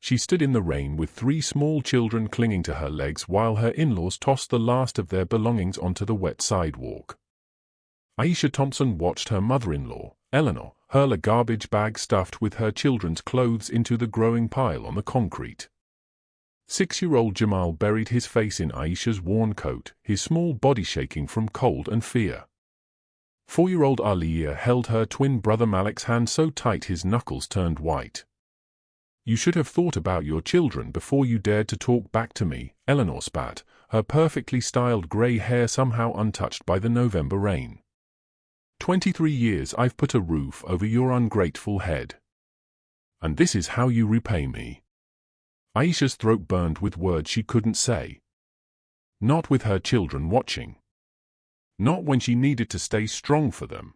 She stood in the rain with 3 small children clinging to her legs while her in-laws tossed the last of their belongings onto the wet sidewalk. Aisha Thompson watched her mother-in-law, Eleanor, hurl a garbage bag stuffed with her children's clothes into the growing pile on the concrete. 6-year-old Jamal buried his face in Aisha's worn coat, his small body shaking from cold and fear. 4-year-old Aliyah held her twin brother Malik's hand so tight his knuckles turned white. "You should have thought about your children before you dared to talk back to me," Eleanor spat, her perfectly styled grey hair somehow untouched by the November rain. 23 years I've put a roof over your ungrateful head. And this is how you repay me." Aisha's throat burned with words she couldn't say. Not with her children watching. Not when she needed to stay strong for them.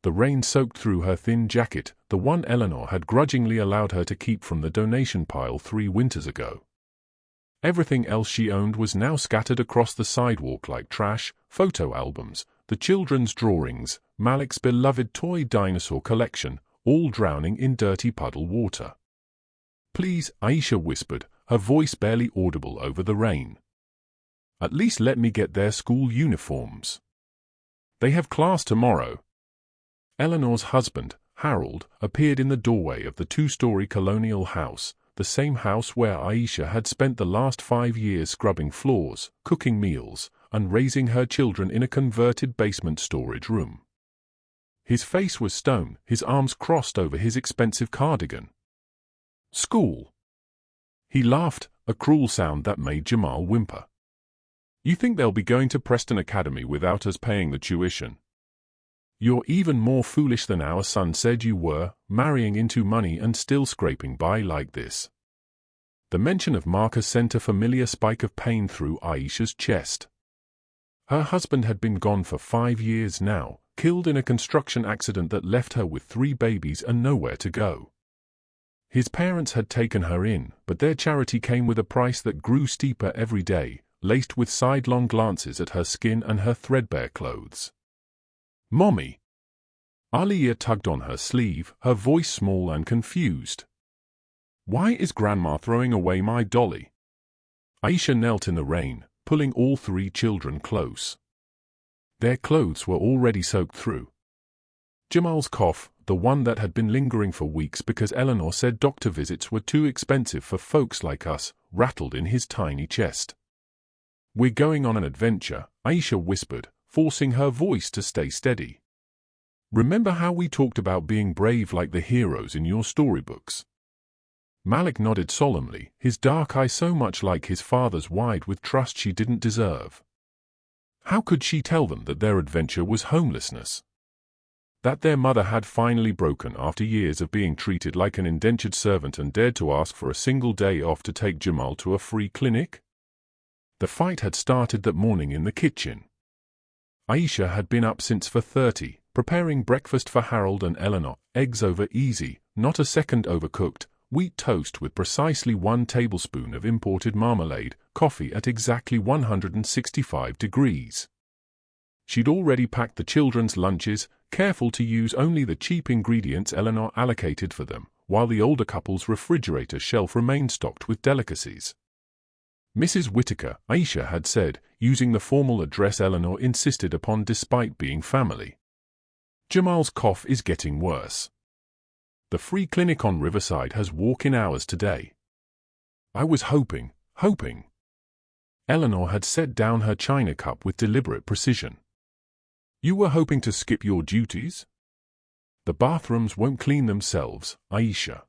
The rain soaked through her thin jacket, the one Eleanor had grudgingly allowed her to keep from the donation pile 3 winters ago. Everything else she owned was now scattered across the sidewalk like trash: photo albums, the children's drawings, Malik's beloved toy dinosaur collection, all drowning in dirty puddle water. "Please," Aisha whispered, her voice barely audible over the rain. "At least let me get their school uniforms. They have class tomorrow." Eleanor's husband, Harold, appeared in the doorway of the 2-story colonial house, the same house where Aisha had spent the last 5 years scrubbing floors, cooking meals, and raising her children in a converted basement storage room. His face was stone, his arms crossed over his expensive cardigan. "School." He laughed, a cruel sound that made Jamal whimper. "You think they'll be going to Preston Academy without us paying the tuition? You're even more foolish than our son said you were, marrying into money and still scraping by like this." The mention of Marcus sent a familiar spike of pain through Aisha's chest. Her husband had been gone for 5 years now, killed in a construction accident that left her with 3 babies and nowhere to go. His parents had taken her in, but their charity came with a price that grew steeper every day, laced with sidelong glances at her skin and her threadbare clothes. "Mommy." Aliyah tugged on her sleeve, her voice small and confused. "Why is Grandma throwing away my dolly?" Aisha knelt in the rain, pulling all 3 children close. Their clothes were already soaked through. Jamal's cough, the one that had been lingering for weeks because Eleanor said doctor visits were too expensive for folks like us, rattled in his tiny chest. "We're going on an adventure," Aisha whispered, forcing her voice to stay steady. "Remember how we talked about being brave like the heroes in your storybooks?" Malik nodded solemnly, his dark eye so much like his father's wide with trust she didn't deserve. How could she tell them that their adventure was homelessness? That their mother had finally broken after years of being treated like an indentured servant and dared to ask for a single day off to take Jamal to a free clinic? The fight had started that morning in the kitchen. Aisha had been up since 4:30, preparing breakfast for Harold and Eleanor, eggs over easy, not a second overcooked, wheat toast with precisely 1 tablespoon of imported marmalade, coffee at exactly 165 degrees. She'd already packed the children's lunches, careful to use only the cheap ingredients Eleanor allocated for them, while the older couple's refrigerator shelf remained stocked with delicacies. "Mrs. Whitaker," Aisha had said, using the formal address Eleanor insisted upon despite being family. "Jamal's cough is getting worse. The free clinic on Riverside has walk-in hours today." "I was hoping. Eleanor had set down her china cup with deliberate precision. "You were hoping to skip your duties? The bathrooms won't clean themselves, Aisha.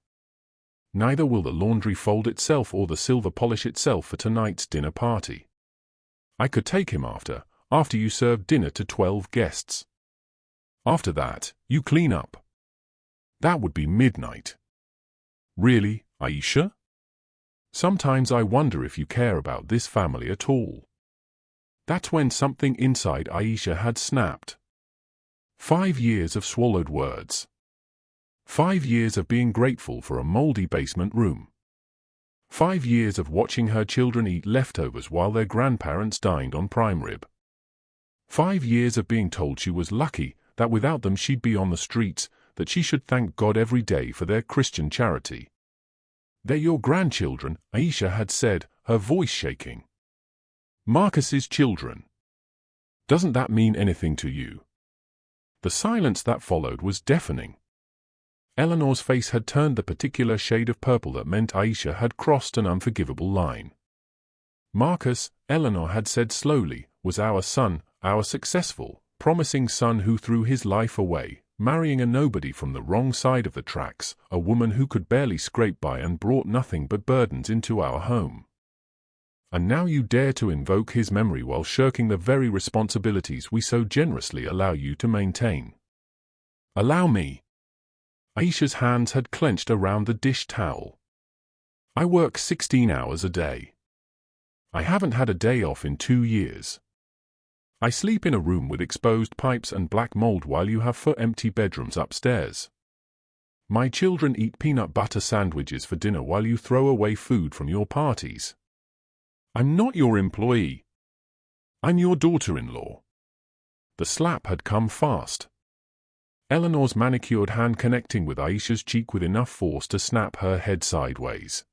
Neither will the laundry fold itself or the silver polish itself for tonight's dinner party. I could take him after you serve dinner to 12 guests. After that, you clean up. That would be midnight." "Really, Aisha? Sometimes I wonder if you care about this family at all." That's when something inside Aisha had snapped. 5 years of swallowed words. 5 years of being grateful for a moldy basement room. 5 years of watching her children eat leftovers while their grandparents dined on prime rib. 5 years of being told she was lucky, that without them she'd be on the streets, that she should thank God every day for their Christian charity. "They're your grandchildren," Aisha had said, her voice shaking. "Marcus's children. Doesn't that mean anything to you?" The silence that followed was deafening. Eleanor's face had turned the particular shade of purple that meant Aisha had crossed an unforgivable line. "Marcus," Eleanor had said slowly, "was our son, our successful, promising son who threw his life away, marrying a nobody from the wrong side of the tracks, a woman who could barely scrape by and brought nothing but burdens into our home. And now you dare to invoke his memory while shirking the very responsibilities we so generously allow you to maintain." "Allow me." Aisha's hands had clenched around the dish towel. "I work 16 hours a day. I haven't had a day off in 2 years. I sleep in a room with exposed pipes and black mold while you have 4 empty bedrooms upstairs. My children eat peanut butter sandwiches for dinner while you throw away food from your parties. I'm not your employee. I'm your daughter-in-law." The slap had come fast. Eleanor's manicured hand connecting with Aisha's cheek with enough force to snap her head sideways.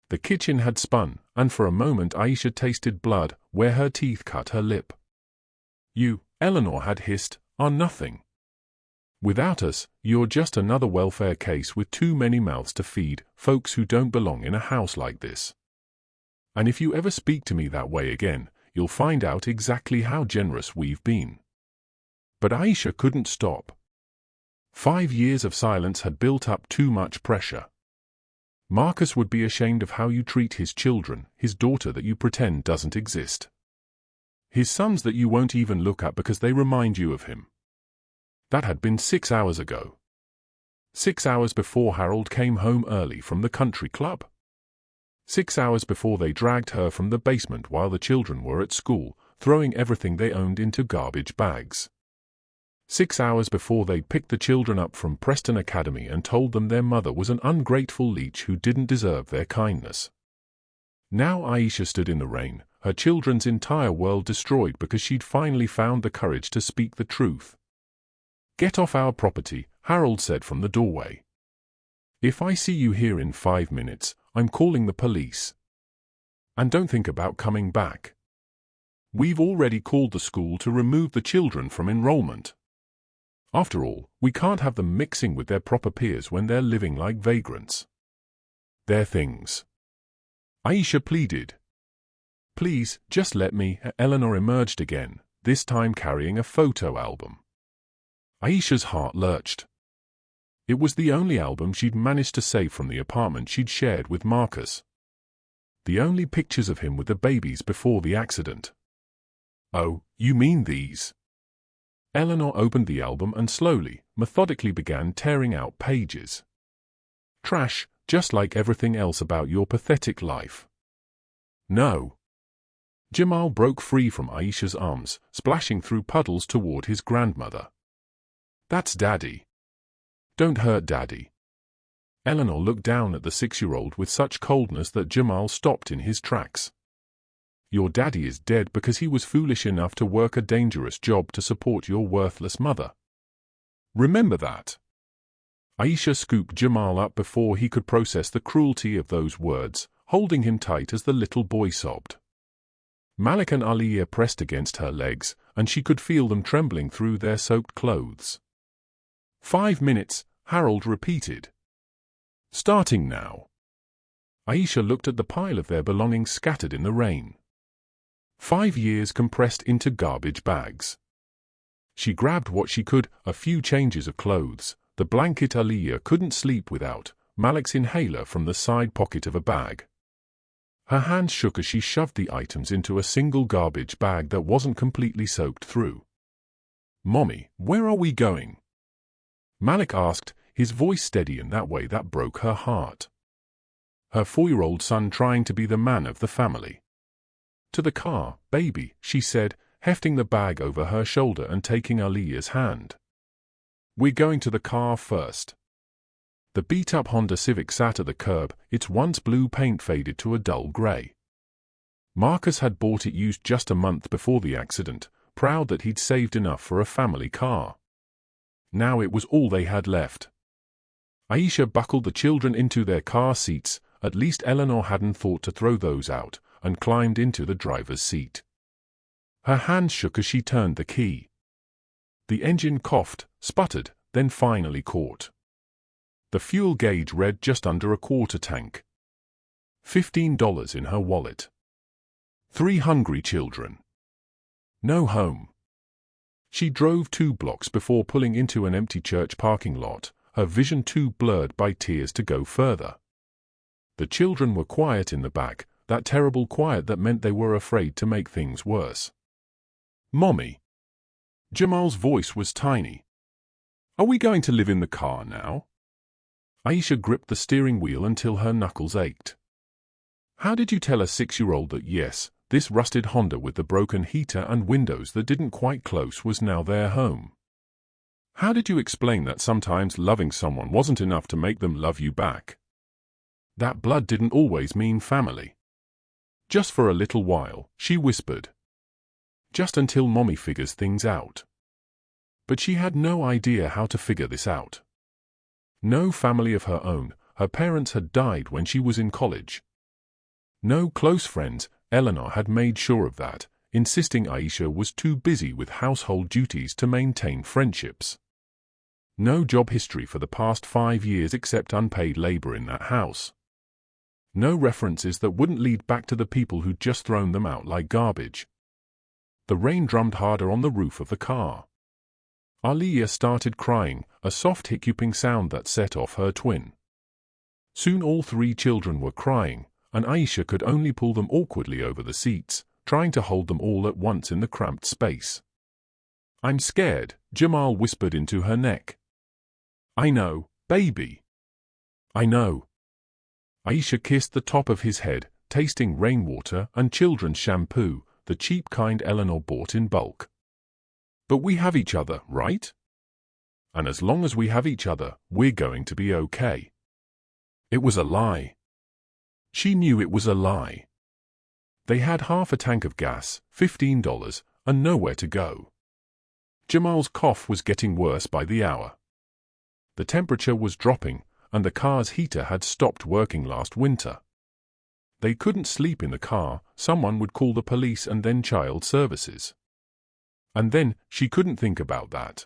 The kitchen had spun, and for a moment Aisha tasted blood where her teeth cut her lip. "You," Eleanor had hissed, "are nothing. Without us, you're just another welfare case with too many mouths to feed, folks who don't belong in a house like this. And if you ever speak to me that way again, you'll find out exactly how generous we've been." But Aisha couldn't stop. 5 years of silence had built up too much pressure. Marcus would be ashamed of how you treat his children, his daughter that you pretend doesn't exist. His sons that you won't even look at because they remind you of him. That had been 6 hours ago. 6 hours before Harold came home early from the country club. 6 hours before they dragged her from the basement while the children were at school, throwing everything they owned into garbage bags. 6 hours before they picked the children up from Preston Academy and told them their mother was an ungrateful leech who didn't deserve their kindness. Now Aisha stood in the rain, her children's entire world destroyed because she'd finally found the courage to speak the truth. "Get off our property," Harold said from the doorway. "If I see you here in 5 minutes, I'm calling the police. And don't think about coming back. We've already called the school to remove the children from enrollment. After all, we can't have them mixing with their proper peers when they're living like vagrants. They're things." Aisha pleaded. "Please, just let me." Eleanor emerged again, this time carrying a photo album. Aisha's heart lurched. It was the only album she'd managed to save from the apartment she'd shared with Marcus. The only pictures of him with the babies before the accident. "Oh, you mean these?" Eleanor opened the album and slowly, methodically began tearing out pages. "Trash, just like everything else about your pathetic life." "No." Jamal broke free from Aisha's arms, splashing through puddles toward his grandmother. "That's Daddy. Don't hurt Daddy." Eleanor looked down at the 6-year-old with such coldness that Jamal stopped in his tracks. "Your daddy is dead because he was foolish enough to work a dangerous job to support your worthless mother. Remember that." Aisha scooped Jamal up before he could process the cruelty of those words, holding him tight as the little boy sobbed. Malik and Aliyah pressed against her legs, and she could feel them trembling through their soaked clothes. 5 minutes, Harold repeated. "Starting now." Aisha looked at the pile of their belongings scattered in the rain. 5 years compressed into garbage bags. She grabbed what she could, a few changes of clothes, the blanket Aliyah couldn't sleep without, Malik's inhaler from the side pocket of a bag. Her hands shook as she shoved the items into a single garbage bag that wasn't completely soaked through. "Mommy, where are we going?" Malik asked, his voice steady in that way that broke her heart. Her 4-year-old son trying to be the man of the family. "To the car, baby," she said, hefting the bag over her shoulder and taking Aliyah's hand. "We're going to the car first." The beat-up Honda Civic sat at the curb, its once blue paint faded to a dull gray. Marcus had bought it used just a month before the accident, proud that he'd saved enough for a family car. Now it was all they had left. Aisha buckled the children into their car seats, At least Eleanor hadn't thought to throw those out, and climbed into the driver's seat. Her hands shook as she turned the key. The engine coughed, sputtered, then finally caught. The fuel gauge read just under a quarter tank. $15 in her wallet. 3 hungry children. No home. She drove 2 blocks before pulling into an empty church parking lot, her vision too blurred by tears to go further. The children were quiet in the back, that terrible quiet that meant they were afraid to make things worse. "Mommy." Jamal's voice was tiny. "Are we going to live in the car now?" Aisha gripped the steering wheel until her knuckles ached. "How did you tell a 6-year-old that yes, this rusted Honda with the broken heater and windows that didn't quite close was now their home? How did you explain that sometimes loving someone wasn't enough to make them love you back? That blood didn't always mean family." "Just for a little while," she whispered. "Just until Mommy figures things out." But she had no idea how to figure this out. No family of her own, her parents had died when she was in college. No close friends, Eleanor had made sure of that, insisting Aisha was too busy with household duties to maintain friendships. No job history for the past 5 years except unpaid labor in that house. No references that wouldn't lead back to the people who'd just thrown them out like garbage. The rain drummed harder on the roof of the car. Aliyah started crying, a soft hiccuping sound that set off her twin. Soon all 3 children were crying, and Aisha could only pull them awkwardly over the seats, trying to hold them all at once in the cramped space. "I'm scared," Jamal whispered into her neck. "I know, baby. I know." Aisha kissed the top of his head, tasting rainwater and children's shampoo, the cheap kind Eleanor bought in bulk. "But we have each other, right? And as long as we have each other, we're going to be okay." It was a lie. She knew it was a lie. They had half a tank of gas, $15, and nowhere to go. Jamal's cough was getting worse by the hour. The temperature was dropping, and the car's heater had stopped working last winter. They couldn't sleep in the car, someone would call the police and then child services. And then, she couldn't think about that.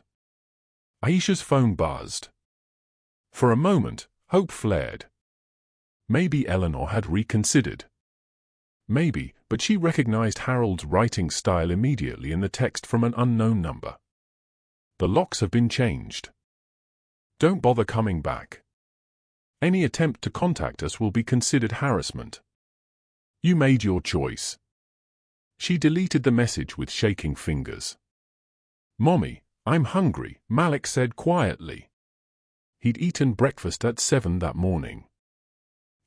Aisha's phone buzzed. For a moment, hope flared. Maybe Eleanor had reconsidered. Maybe, but she recognized Harold's writing style immediately in the text from an unknown number. "The locks have been changed. Don't bother coming back. Any attempt to contact us will be considered harassment. You made your choice." She deleted the message with shaking fingers. "Mommy, I'm hungry," Malik said quietly. He'd eaten breakfast at 7 that morning.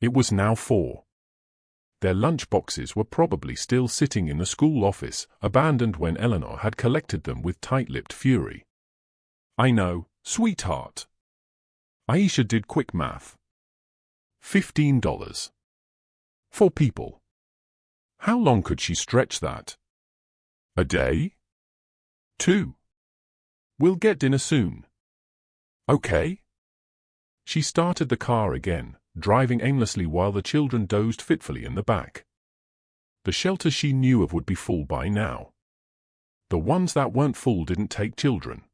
It was now 4. Their lunch boxes were probably still sitting in the school office, abandoned when Eleanor had collected them with tight-lipped fury. "I know, sweetheart." Aisha did quick math. $15. 4 people. How long could she stretch that? A day? 2. "We'll get dinner soon." "Okay." She started the car again, driving aimlessly while the children dozed fitfully in the back. The shelter she knew of would be full by now. The ones that weren't full didn't take children.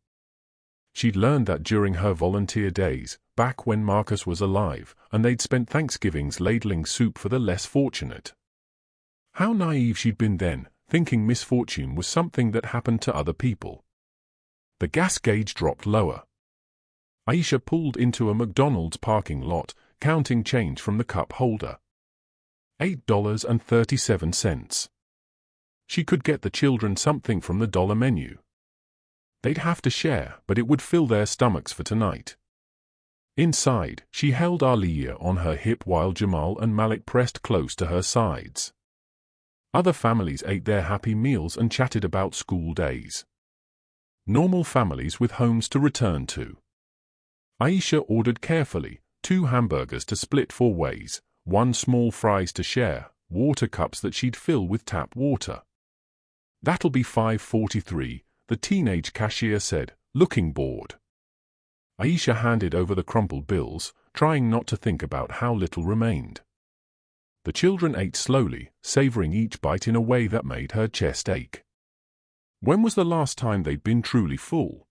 She'd learned that during her volunteer days, back when Marcus was alive, and they'd spent Thanksgivings ladling soup for the less fortunate. How naive she'd been then, thinking misfortune was something that happened to other people. The gas gauge dropped lower. Aisha pulled into a McDonald's parking lot, counting change from the cup holder. $8.37. She could get the children something from the dollar menu. They'd have to share, but it would fill their stomachs for tonight. Inside, she held Aliyah on her hip while Jamal and Malik pressed close to her sides. Other families ate their happy meals and chatted about school days. Normal families with homes to return to. Aisha ordered carefully, 2 hamburgers to split 4 ways, 1 small fries to share, water cups that she'd fill with tap water. "That'll be $5.43, the teenage cashier said, looking bored. Aisha handed over the crumpled bills, trying not to think about how little remained. The children ate slowly, savoring each bite in a way that made her chest ache. When was the last time they'd been truly full?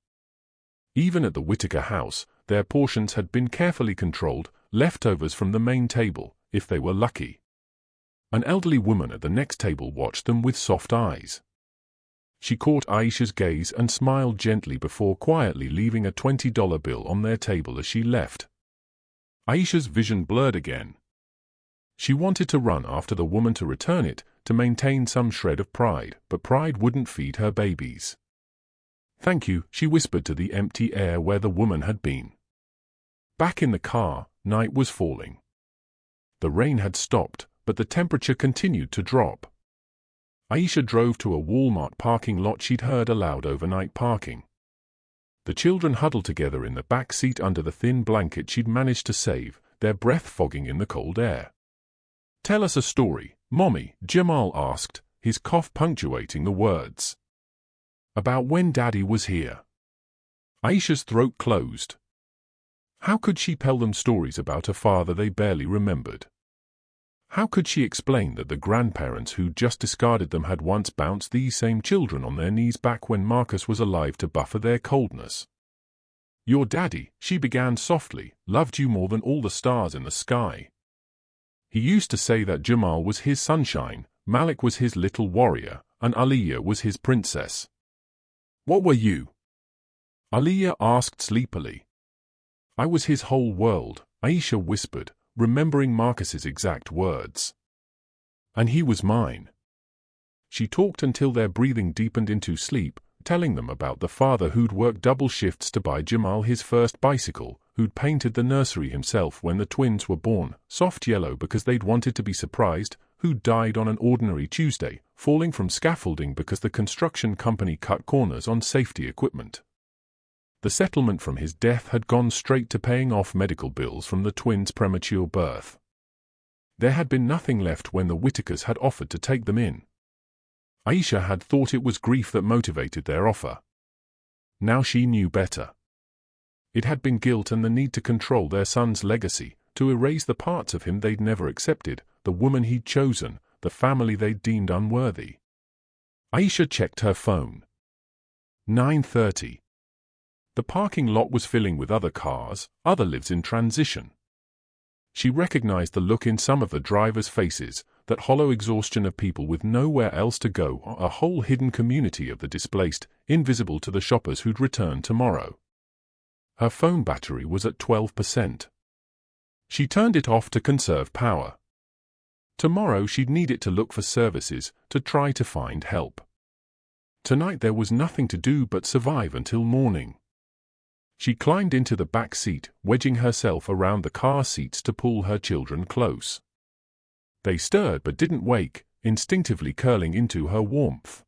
Even at the Whittaker house, their portions had been carefully controlled, leftovers from the main table, if they were lucky. An elderly woman at the next table watched them with soft eyes. She caught Aisha's gaze and smiled gently before quietly leaving a $20 bill on their table as she left. Aisha's vision blurred again. She wanted to run after the woman to return it, to maintain some shred of pride, but pride wouldn't feed her babies. "Thank you," she whispered to the empty air where the woman had been. Back in the car, night was falling. The rain had stopped, but the temperature continued to drop. Aisha drove to a Walmart parking lot she'd heard allowed overnight parking. The children huddled together in the back seat under the thin blanket she'd managed to save, their breath fogging in the cold air. "Tell us a story, Mommy," Jamal asked, his cough punctuating the words. "About when Daddy was here." Aisha's throat closed. How could she tell them stories about a father they barely remembered? How could she explain that the grandparents who'd just discarded them had once bounced these same children on their knees back when Marcus was alive to buffer their coldness? "Your daddy," she began softly, "loved you more than all the stars in the sky. He used to say that Jamal was his sunshine, Malik was his little warrior, and Aliyah was his princess." "What were you?" Aliyah asked sleepily. "I was his whole world," Aisha whispered, remembering Marcus's exact words. "And he was mine." She talked until their breathing deepened into sleep, telling them about the father who'd worked double shifts to buy Jamal his first bicycle, who'd painted the nursery himself when the twins were born, soft yellow because they'd wanted to be surprised, who'd died on an ordinary Tuesday, falling from scaffolding because the construction company cut corners on safety equipment. The settlement from his death had gone straight to paying off medical bills from the twins' premature birth. There had been nothing left when the Whittakers had offered to take them in. Aisha had thought it was grief that motivated their offer. Now she knew better. It had been guilt and the need to control their son's legacy, to erase the parts of him they'd never accepted, the woman he'd chosen, the family they'd deemed unworthy. Aisha checked her phone. 9:30. The parking lot was filling with other cars, other lives in transition. She recognized the look in some of the drivers' faces, that hollow exhaustion of people with nowhere else to go, a whole hidden community of the displaced, invisible to the shoppers who'd return tomorrow. Her phone battery was at 12%. She turned it off to conserve power. Tomorrow she'd need it to look for services, to try to find help. Tonight there was nothing to do but survive until morning. She climbed into the back seat, wedging herself around the car seats to pull her children close. They stirred but didn't wake, instinctively curling into her warmth.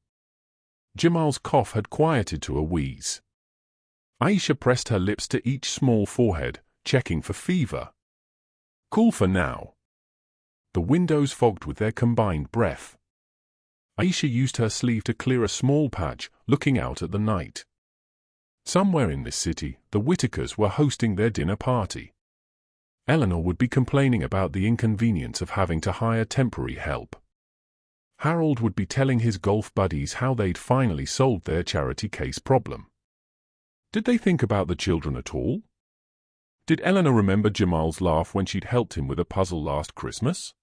Jamal's cough had quieted to a wheeze. Aisha pressed her lips to each small forehead, checking for fever. Cool for now. The windows fogged with their combined breath. Aisha used her sleeve to clear a small patch, looking out at the night. Somewhere in this city, the Whittakers were hosting their dinner party. Eleanor would be complaining about the inconvenience of having to hire temporary help. Harold would be telling his golf buddies how they'd finally solved their charity case problem. Did they think about the children at all? Did Eleanor remember Jamal's laugh when she'd helped him with a puzzle last Christmas?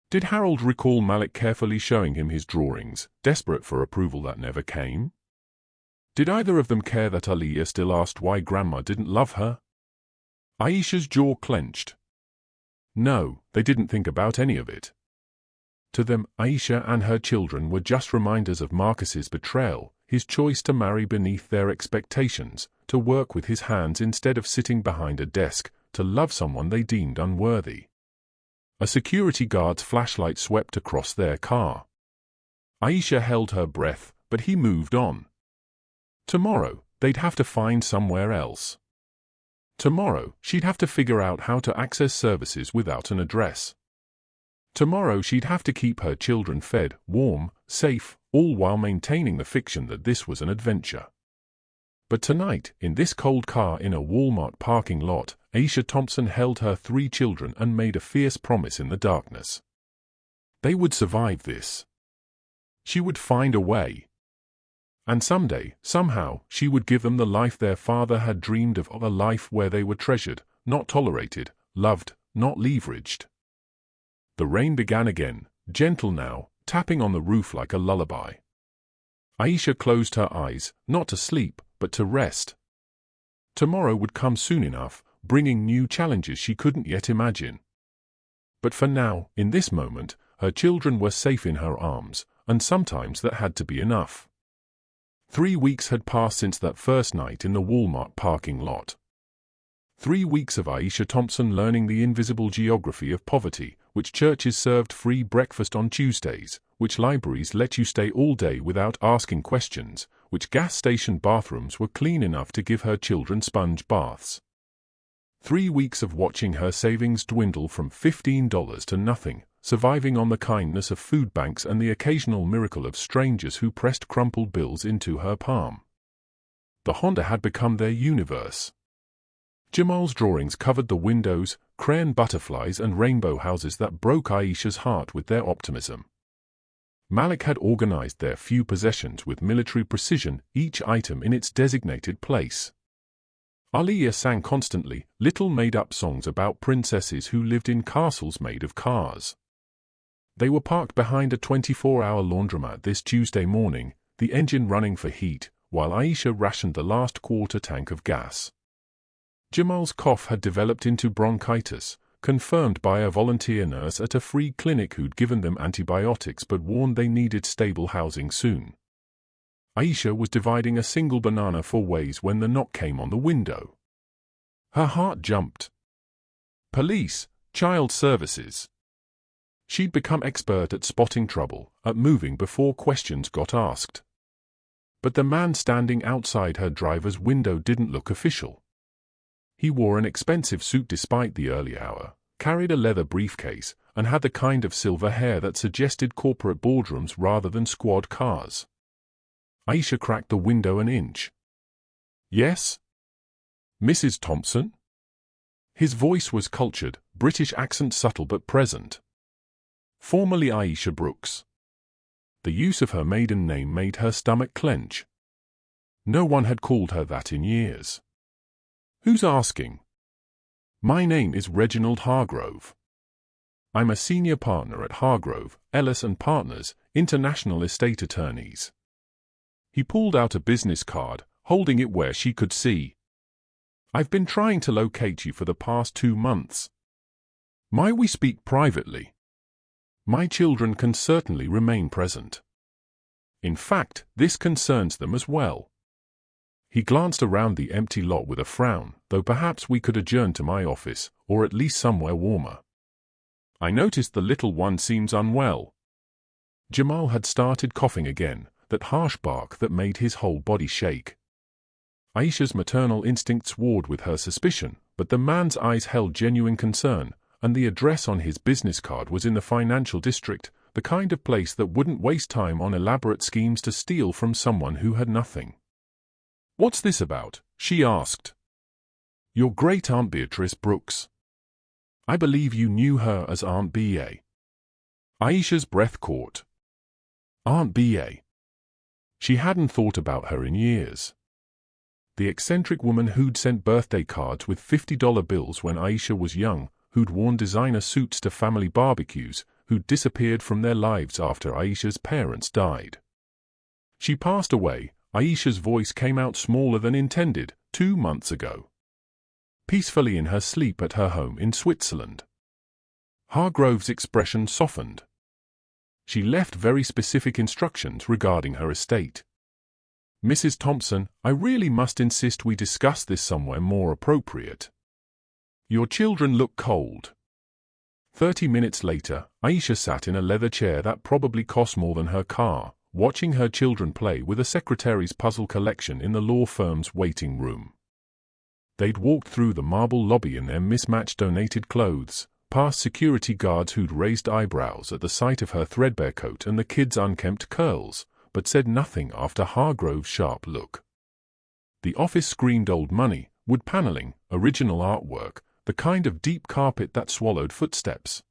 Did Harold recall Malik carefully showing him his drawings, desperate for approval that never came? Did either of them care that Aliyah still asked why Grandma didn't love her? Aisha's jaw clenched. No, they didn't think about any of it. To them, Aisha and her children were just reminders of Marcus's betrayal, his choice to marry beneath their expectations, to work with his hands instead of sitting behind a desk, to love someone they deemed unworthy. A security guard's flashlight swept across their car. Aisha held her breath, but he moved on. Tomorrow, they'd have to find somewhere else. Tomorrow, she'd have to figure out how to access services without an address. Tomorrow she'd have to keep her children fed, warm, safe, all while maintaining the fiction that this was an adventure. But tonight, in this cold car in a Walmart parking lot, Aisha Thompson held her 3 children and made a fierce promise in the darkness. They would survive this. She would find a way. And someday, somehow, she would give them the life their father had dreamed of, a life where they were treasured, not tolerated, loved, not leveraged. The rain began again, gentle now, tapping on the roof like a lullaby. Aisha closed her eyes, not to sleep, but to rest. Tomorrow would come soon enough, bringing new challenges she couldn't yet imagine. But for now, in this moment, her children were safe in her arms, and sometimes that had to be enough. 3 weeks had passed since that first night in the Walmart parking lot. 3 weeks of Aisha Thompson learning the invisible geography of poverty, which churches served free breakfast on Tuesdays, which libraries let you stay all day without asking questions, which gas station bathrooms were clean enough to give her children sponge baths. 3 weeks of watching her savings dwindle from $15 to nothing, surviving on the kindness of food banks and the occasional miracle of strangers who pressed crumpled bills into her palm. The Honda had become their universe. Jamal's drawings covered the windows, crayon butterflies and rainbow houses that broke Aisha's heart with their optimism. Malik had organized their few possessions with military precision, each item in its designated place. Aliyah sang constantly, little made-up songs about princesses who lived in castles made of cars. They were parked behind a 24-hour laundromat this Tuesday morning, the engine running for heat, while Aisha rationed the last quarter tank of gas. Jamal's cough had developed into bronchitis, confirmed by a volunteer nurse at a free clinic who'd given them antibiotics but warned they needed stable housing soon. Aisha was dividing a single banana for ways when the knock came on the window. Her heart jumped. Police, child services. She'd become expert at spotting trouble, at moving before questions got asked. But the man standing outside her driver's window didn't look official. He wore an expensive suit despite the early hour, carried a leather briefcase, and had the kind of silver hair that suggested corporate boardrooms rather than squad cars. Aisha cracked the window an inch. Yes? Mrs. Thompson? His voice was cultured, British accent subtle but present. Formerly Aisha Brooks. The use of her maiden name made her stomach clench. No one had called her that in years. Who's asking? My name is Reginald Hargrove. I'm a senior partner at Hargrove, Ellis & Partners, international estate attorneys. He pulled out a business card, holding it where she could see. I've been trying to locate you for the past 2 months. Might we speak privately? My children can certainly remain present. In fact, this concerns them as well. He glanced around the empty lot with a frown, though perhaps we could adjourn to my office, or at least somewhere warmer. I noticed the little one seems unwell. Jamal had started coughing again, that harsh bark that made his whole body shake. Aisha's maternal instincts warred with her suspicion, but the man's eyes held genuine concern, and the address on his business card was in the financial district, the kind of place that wouldn't waste time on elaborate schemes to steal from someone who had nothing. What's this about? She asked. Your great-aunt Beatrice Brooks. I believe you knew her as Aunt B.A. Aisha's breath caught. Aunt B.A. She hadn't thought about her in years. The eccentric woman who'd sent birthday cards with $50 bills when Aisha was young, who'd worn designer suits to family barbecues, who'd disappeared from their lives after Aisha's parents died. She passed away, Aisha's voice came out smaller than intended, 2 months ago. Peacefully in her sleep at her home in Switzerland. Hargrove's expression softened. She left very specific instructions regarding her estate. Mrs. Thompson, I really must insist we discuss this somewhere more appropriate. Your children look cold. 30 minutes later, Aisha sat in a leather chair that probably cost more than her car, watching her children play with a secretary's puzzle collection in the law firm's waiting room. They'd walked through the marble lobby in their mismatched donated clothes, past security guards who'd raised eyebrows at the sight of her threadbare coat and the kids' unkempt curls, but said nothing after Hargrove's sharp look. The office screamed old money, wood paneling, original artwork, the kind of deep carpet that swallowed footsteps.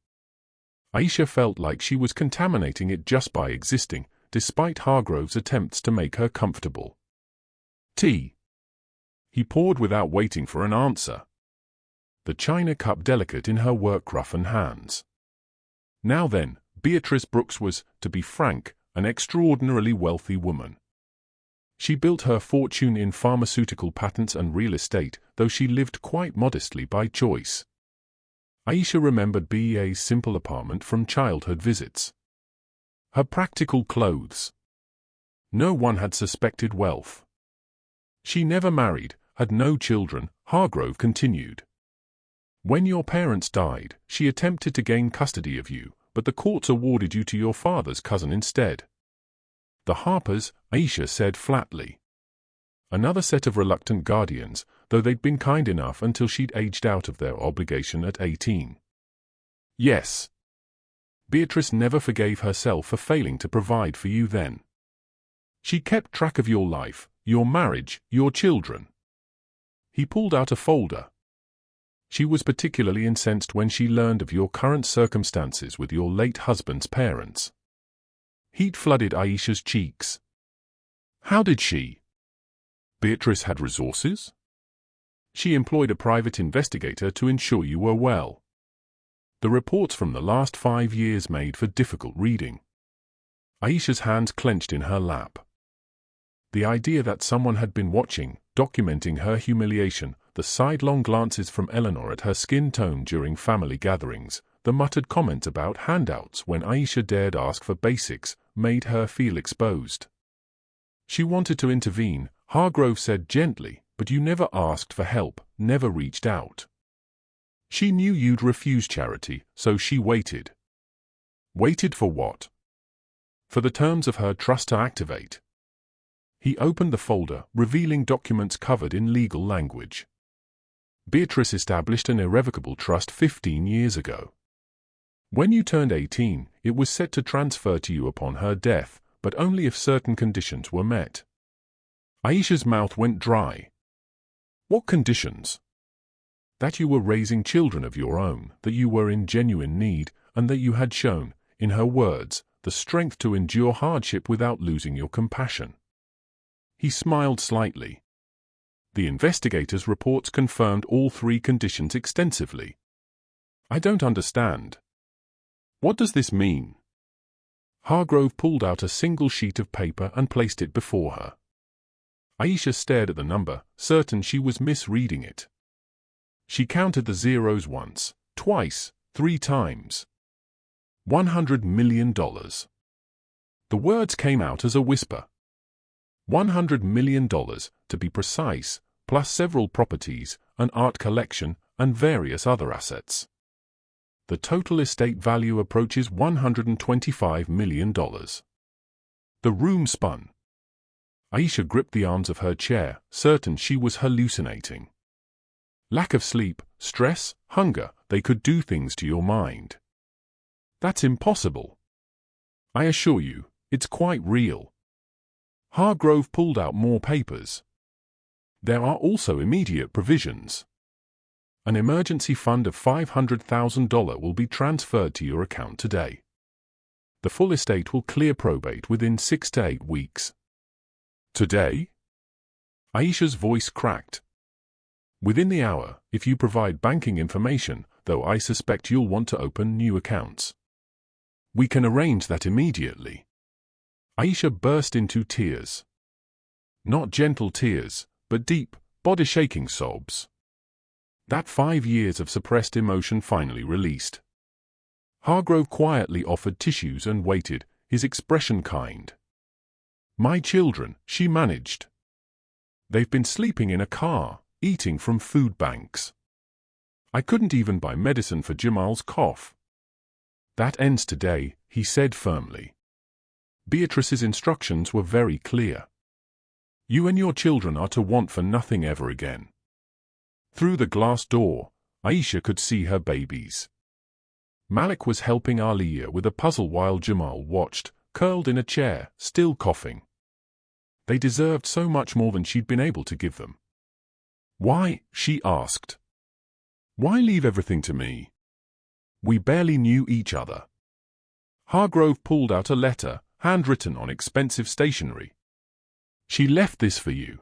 Aisha felt like she was contaminating it just by existing, despite Hargrove's attempts to make her comfortable. Tea. He poured without waiting for an answer, the china cup delicate in her work-roughened hands. Now then, Beatrice Brooks was, to be frank, an extraordinarily wealthy woman. She built her fortune in pharmaceutical patents and real estate, though she lived quite modestly by choice. Aisha remembered BEA's simple apartment from childhood visits. Her practical clothes. No one had suspected wealth. She never married, had no children, Hargrove continued. When your parents died, she attempted to gain custody of you, but the courts awarded you to your father's cousin instead. The Harpers, Aisha said flatly. Another set of reluctant guardians, though they'd been kind enough until she'd aged out of their obligation at 18. Yes. Beatrice never forgave herself for failing to provide for you then. She kept track of your life, your marriage, your children. He pulled out a folder. She was particularly incensed when she learned of your current circumstances with your late husband's parents. Heat flooded Aisha's cheeks. How did she? Beatrice had resources? She employed a private investigator to ensure you were well. The reports from the last 5 years made for difficult reading. Aisha's hands clenched in her lap. The idea that someone had been watching, documenting her humiliation, the sidelong glances from Eleanor at her skin tone during family gatherings, the muttered comments about handouts when Aisha dared ask for basics, made her feel exposed. She wanted to intervene, Hargrove said gently, but you never asked for help, never reached out. She knew you'd refuse charity, so she waited. Waited for what? For the terms of her trust to activate. He opened the folder, revealing documents covered in legal language. Beatrice established an irrevocable trust 15 years ago. When you turned 18, it was set to transfer to you upon her death, but only if certain conditions were met. Aisha's mouth went dry. What conditions? That you were raising children of your own, that you were in genuine need, and that you had shown, in her words, the strength to endure hardship without losing your compassion. He smiled slightly. The investigators' reports confirmed all 3 conditions extensively. I don't understand. What does this mean? Hargrove pulled out a single sheet of paper and placed it before her. Aisha stared at the number, certain she was misreading it. She counted the zeros once, twice, 3 times. $100 million. The words came out as a whisper. $100 million, to be precise, plus several properties, an art collection, and various other assets. The total estate value approaches $125 million. The room spun. Aisha gripped the arms of her chair, certain she was hallucinating. Lack of sleep, stress, hunger, they could do things to your mind. That's impossible. I assure you, it's quite real. Hargrove pulled out more papers. There are also immediate provisions. An emergency fund of $500,000 will be transferred to your account today. The full estate will clear probate within 6 to 8 weeks. Today? Aisha's voice cracked. Within the hour, if you provide banking information, though I suspect you'll want to open new accounts. We can arrange that immediately. Aisha burst into tears. Not gentle tears, but deep, body-shaking sobs. That 5 years of suppressed emotion finally released. Hargrove quietly offered tissues and waited, his expression kind. My children, she managed. They've been sleeping in a car, eating from food banks. I couldn't even buy medicine for Jamal's cough. That ends today, he said firmly. Beatrice's instructions were very clear. You and your children are to want for nothing ever again. Through the glass door, Aisha could see her babies. Malik was helping Aliyah with a puzzle while Jamal watched, curled in a chair, still coughing. They deserved so much more than she'd been able to give them. Why, she asked. Why leave everything to me? We barely knew each other. Hargrove pulled out a letter, handwritten on expensive stationery. She left this for you.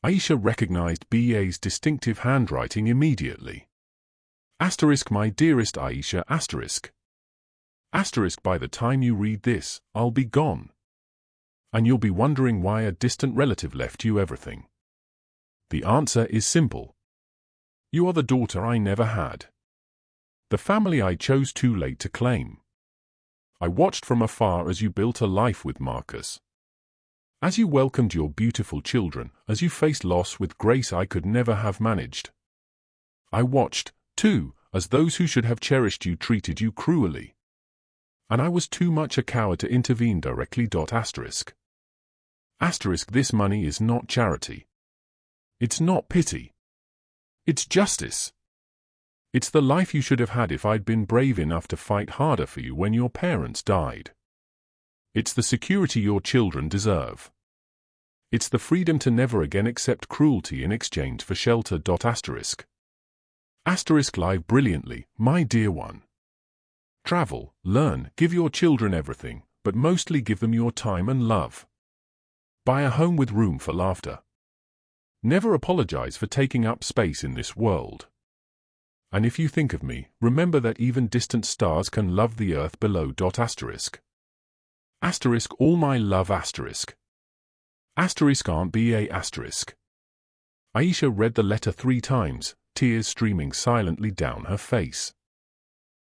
Aisha recognized B.A.'s distinctive handwriting immediately. Asterisk, my dearest Aisha, asterisk. Asterisk, by the time you read this, I'll be gone. And you'll be wondering why a distant relative left you everything. The answer is simple. You are the daughter I never had. The family I chose too late to claim. I watched from afar as you built a life with Marcus. As you welcomed your beautiful children, as you faced loss with grace I could never have managed. I watched, too, as those who should have cherished you treated you cruelly. And I was too much a coward to intervene directly. Asterisk. Asterisk, this money is not charity. It's not pity. It's justice. It's the life you should have had if I'd been brave enough to fight harder for you when your parents died. It's the security your children deserve. It's the freedom to never again accept cruelty in exchange for shelter. Asterisk. Asterisk, live brilliantly, my dear one. Travel, learn, give your children everything, but mostly give them your time and love. Buy a home with room for laughter. Never apologize for taking up space in this world. And if you think of me, remember that even distant stars can love the earth below. Asterisk. Asterisk, all my love. Asterisk. Asterisk, Aunt B.A. Asterisk. Aisha read the letter 3 times, tears streaming silently down her face.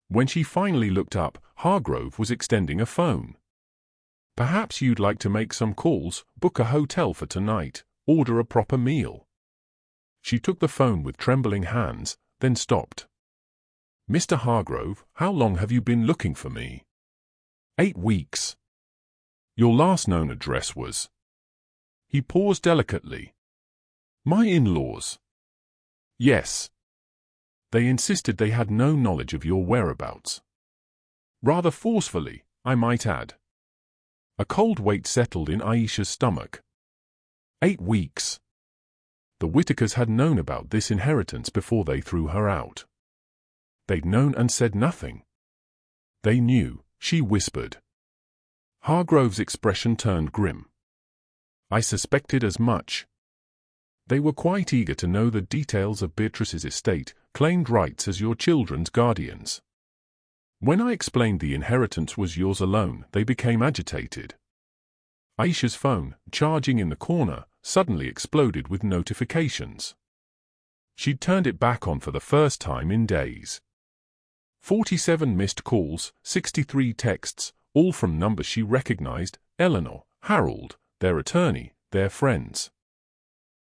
When she finally looked up, Hargrove was extending a phone. Perhaps you'd like to make some calls, book a hotel for tonight, order a proper meal. She took the phone with trembling hands, then stopped. Mr. Hargrove, how long have you been looking for me? 8 weeks. Your last known address was... He paused delicately. My in-laws. Yes. They insisted they had no knowledge of your whereabouts. Rather forcefully, I might add. A cold weight settled in Aisha's stomach. 8 weeks. The Whitakers had known about this inheritance before they threw her out. They'd known and said nothing. They knew, she whispered. Hargrove's expression turned grim. I suspected as much. They were quite eager to know the details of Beatrice's estate, claimed rights as your children's guardians. When I explained the inheritance was yours alone, they became agitated. Aisha's phone, charging in the corner, suddenly exploded with notifications. She'd turned it back on for the first time in days. 47 missed calls, 63 texts, all from numbers she recognized: Eleanor, Harold, their attorney, their friends.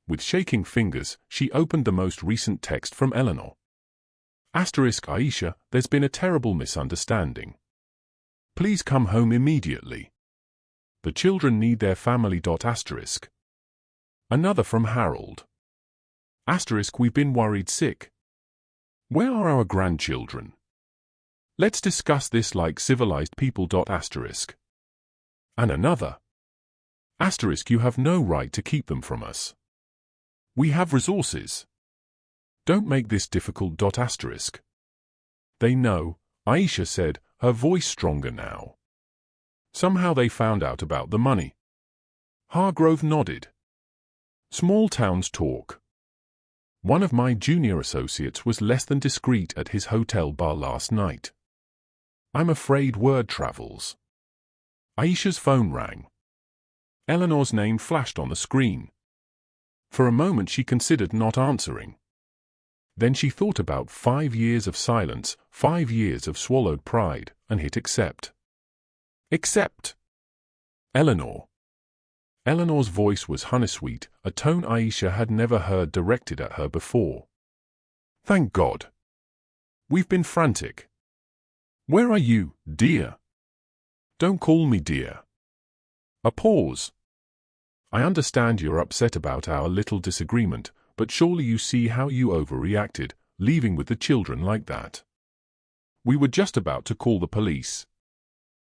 With shaking fingers, she opened the most recent text from Eleanor. Asterisk, Aisha, there's been a terrible misunderstanding. Please come home immediately. The children need their family. Asterisk. Another from Harold. Asterisk, we've been worried sick. Where are our grandchildren? Let's discuss this like civilized people. Asterisk. And another. Asterisk, you have no right to keep them from us. We have resources. Don't make this difficult. Asterisk. They know, Aisha said, her voice stronger now. Somehow they found out about the money. Hargrove nodded. Small towns talk. One of my junior associates was less than discreet at his hotel bar last night. I'm afraid word travels. Aisha's phone rang. Eleanor's name flashed on the screen. For a moment she considered not answering. Then she thought about 5 years of silence, 5 years of swallowed pride, and hit accept. Accept. Eleanor. Eleanor's voice was honeysweet, a tone Aisha had never heard directed at her before. Thank God. We've been frantic. Where are you, dear? Don't call me dear. A pause. I understand you're upset about our little disagreement, but surely you see how you overreacted, leaving with the children like that. We were just about to call the police.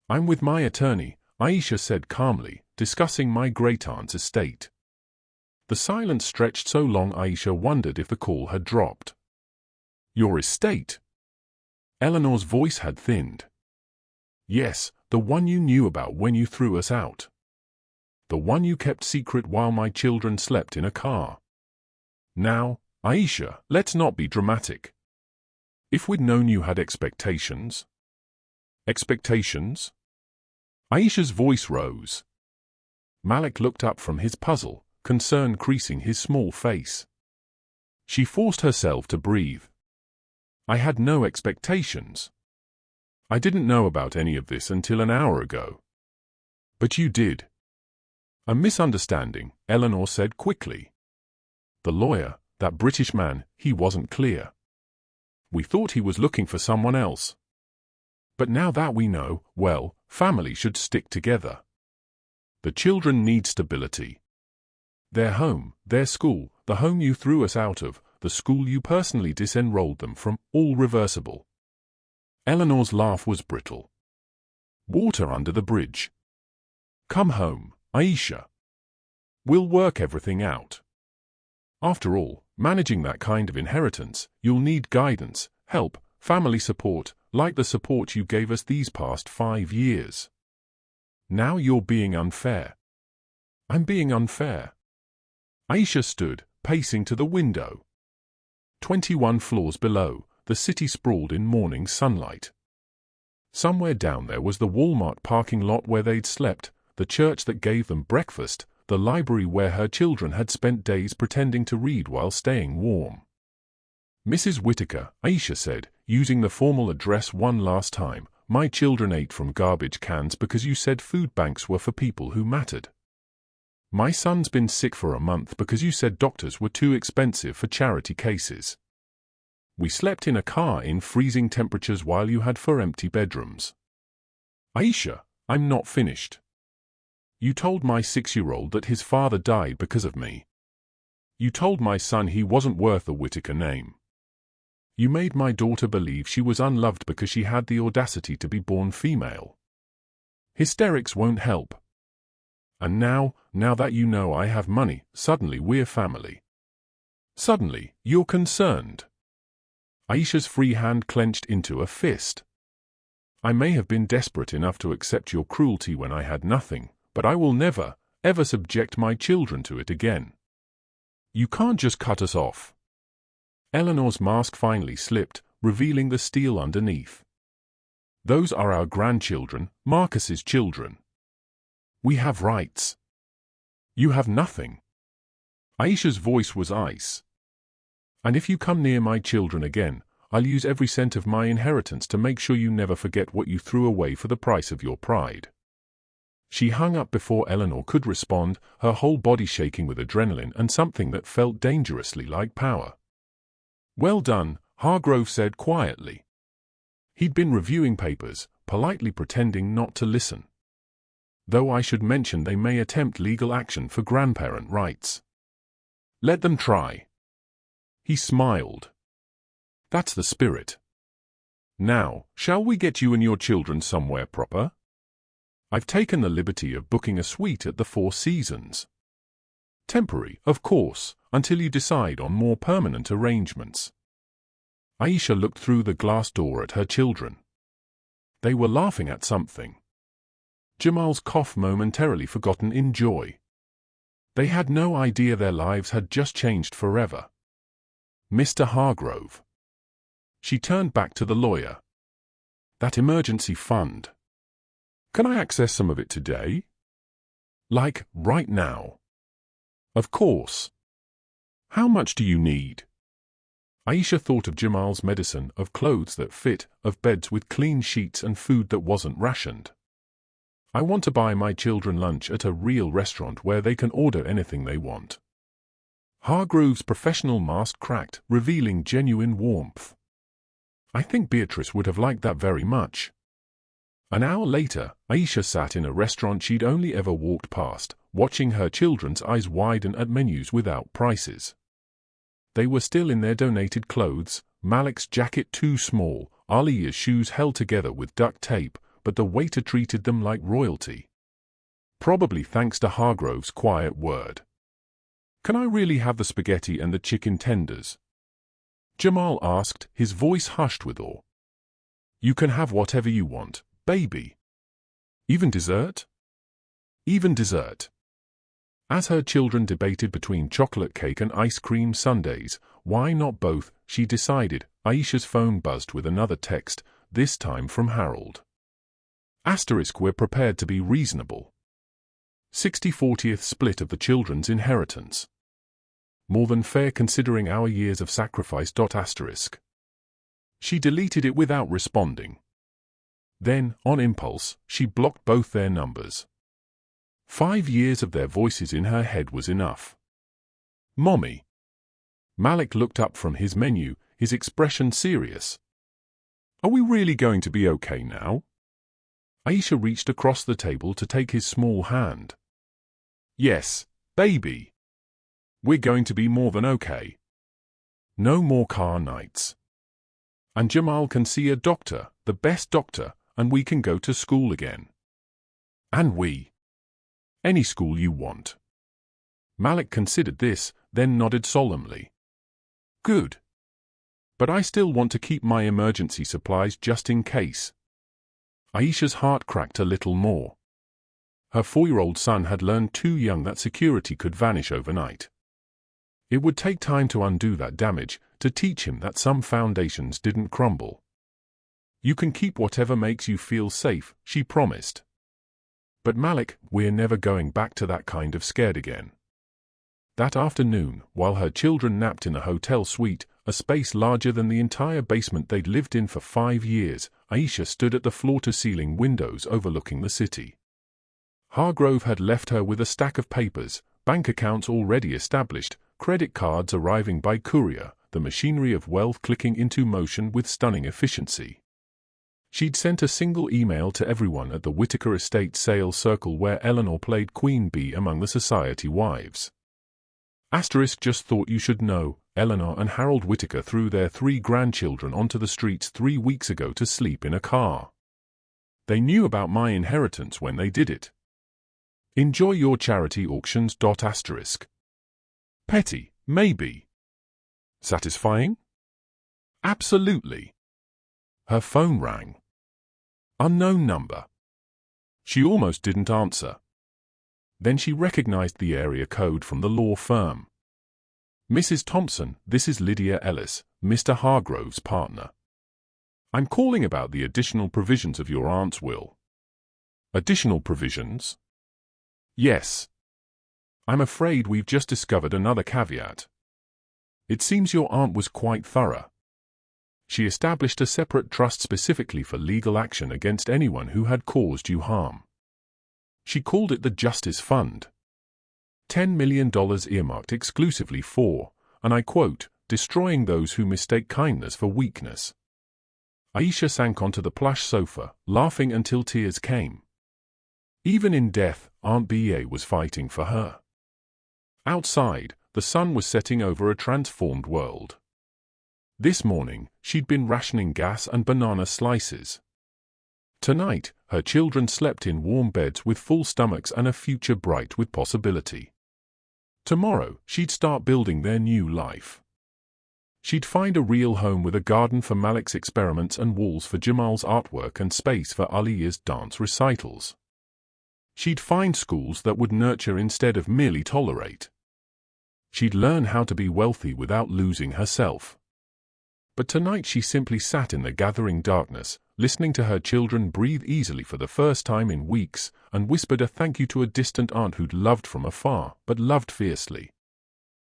I'm with my attorney, Aisha said calmly, discussing my great-aunt's estate. The silence stretched so long Aisha wondered if the call had dropped. Your estate? Eleanor's voice had thinned. Yes, the one you knew about when you threw us out. The one you kept secret while my children slept in a car. Now, Aisha, let's not be dramatic. If we'd known you had expectations. Expectations? Aisha's voice rose. Malik looked up from his puzzle, concern creasing his small face. She forced herself to breathe. I had no expectations. I didn't know about any of this until an hour ago. But you did. A misunderstanding, Eleanor said quickly. The lawyer, that British man, he wasn't clear. We thought he was looking for someone else. But now that we know, well, family should stick together. The children need stability. Their home, their school, the home you threw us out of, the school you personally disenrolled them from, all reversible. Eleanor's laugh was brittle. Water under the bridge. Come home, Aisha. We'll work everything out. After all, managing that kind of inheritance, you'll need guidance, help, family support, like the support you gave us these past 5 years. Now you're being unfair. I'm being unfair. Aisha stood, pacing to the window. 21 floors below, the city sprawled in morning sunlight. Somewhere down there was the Walmart parking lot where they'd slept, the church that gave them breakfast, the library where her children had spent days pretending to read while staying warm. Mrs. Whitaker, Aisha said, using the formal address one last time, my children ate from garbage cans because you said food banks were for people who mattered. My son's been sick for a month because you said doctors were too expensive for charity cases. We slept in a car in freezing temperatures while you had 4 empty bedrooms. Aisha, I'm not finished. You told my 6-year-old that his father died because of me. You told my son he wasn't worth a Whitaker name. You made my daughter believe she was unloved because she had the audacity to be born female. Hysterics won't help. And now that you know I have money, suddenly we're family. Suddenly, you're concerned. Aisha's free hand clenched into a fist. I may have been desperate enough to accept your cruelty when I had nothing, but I will never, ever subject my children to it again. You can't just cut us off. Eleanor's mask finally slipped, revealing the steel underneath. Those are our grandchildren, Marcus's children. We have rights. You have nothing. Aisha's voice was ice. And if you come near my children again, I'll use every cent of my inheritance to make sure you never forget what you threw away for the price of your pride. She hung up before Eleanor could respond, her whole body shaking with adrenaline and something that felt dangerously like power. Well done, Hargrove said quietly. He'd been reviewing papers, politely pretending not to listen. Though I should mention they may attempt legal action for grandparent rights. Let them try. He smiled. That's the spirit. Now, shall we get you and your children somewhere proper? I've taken the liberty of booking a suite at the Four Seasons. Temporary, of course, until you decide on more permanent arrangements. Aisha looked through the glass door at her children. They were laughing at something. Jamal's cough momentarily forgotten in joy. They had no idea their lives had just changed forever. Mr. Hargrove. She turned back to the lawyer. That emergency fund. Can I access some of it today? Like, right now? Of course. How much do you need? Aisha thought of Jamal's medicine, of clothes that fit, of beds with clean sheets and food that wasn't rationed. I want to buy my children lunch at a real restaurant where they can order anything they want. Hargrove's professional mask cracked, revealing genuine warmth. I think Beatrice would have liked that very much. An hour later, Aisha sat in a restaurant she'd only ever walked past, watching her children's eyes widen at menus without prices. They were still in their donated clothes, Malik's jacket too small, Aliya's shoes held together with duct tape, but the waiter treated them like royalty. Probably thanks to Hargrove's quiet word. Can I really have the spaghetti and the chicken tenders? Jamal asked, his voice hushed with awe. You can have whatever you want, baby. Even dessert? Even dessert. As her children debated between chocolate cake and ice cream sundaes, why not both, she decided. Aisha's phone buzzed with another text, this time from Harold. Asterisk, we're prepared to be reasonable. 60/40th split of the children's inheritance. More than fair considering our years of sacrifice. Asterisk. She deleted it without responding. Then, on impulse, she blocked both their numbers. 5 years of their voices in her head was enough. Mommy. Malik looked up from his menu, his expression serious. Are we really going to be okay now? Aisha reached across the table to take his small hand. Yes, baby. We're going to be more than okay. No more car nights. And Jamal can see a doctor, the best doctor, and we can go to school again. And we. Any school you want. Malik considered this, then nodded solemnly. Good. But I still want to keep my emergency supplies just in case. Aisha's heart cracked a little more. Her 4-year-old son had learned too young that security could vanish overnight. It would take time to undo that damage, to teach him that some foundations didn't crumble. You can keep whatever makes you feel safe, she promised. But Malik, we're never going back to that kind of scared again. That afternoon, while her children napped in a hotel suite, a space larger than the entire basement they'd lived in for 5 years, Aisha stood at the floor-to-ceiling windows overlooking the city. Hargrove had left her with a stack of papers, bank accounts already established, credit cards arriving by courier, the machinery of wealth clicking into motion with stunning efficiency. She'd sent a single email to everyone at the Whitaker Estate sale circle where Eleanor played Queen Bee among the society wives. Asterisk, just thought you should know, Eleanor and Harold Whitaker threw their 3 grandchildren onto the streets 3 weeks ago to sleep in a car. They knew about my inheritance when they did it. Enjoy your charity auctions. Asterisk. Petty, maybe. Satisfying? Absolutely. Her phone rang. Unknown number. She almost didn't answer. Then she recognized the area code from the law firm. Mrs. Thompson, this is Lydia Ellis, Mr. Hargrove's partner. I'm calling about the additional provisions of your aunt's will. Additional provisions? Yes. I'm afraid we've just discovered another caveat. It seems your aunt was quite thorough. She established a separate trust specifically for legal action against anyone who had caused you harm. She called it the Justice Fund. $10 million earmarked exclusively for, and I quote, destroying those who mistake kindness for weakness. Aisha sank onto the plush sofa, laughing until tears came. Even in death, Aunt B.A. was fighting for her. Outside, the sun was setting over a transformed world. This morning, she'd been rationing gas and banana slices. Tonight, her children slept in warm beds with full stomachs and a future bright with possibility. Tomorrow, she'd start building their new life. She'd find a real home with a garden for Malik's experiments and walls for Jamal's artwork and space for Aliya's dance recitals. She'd find schools that would nurture instead of merely tolerate. She'd learn how to be wealthy without losing herself. But tonight she simply sat in the gathering darkness, listening to her children breathe easily for the first time in weeks, and whispered a thank you to a distant aunt who'd loved from afar, but loved fiercely.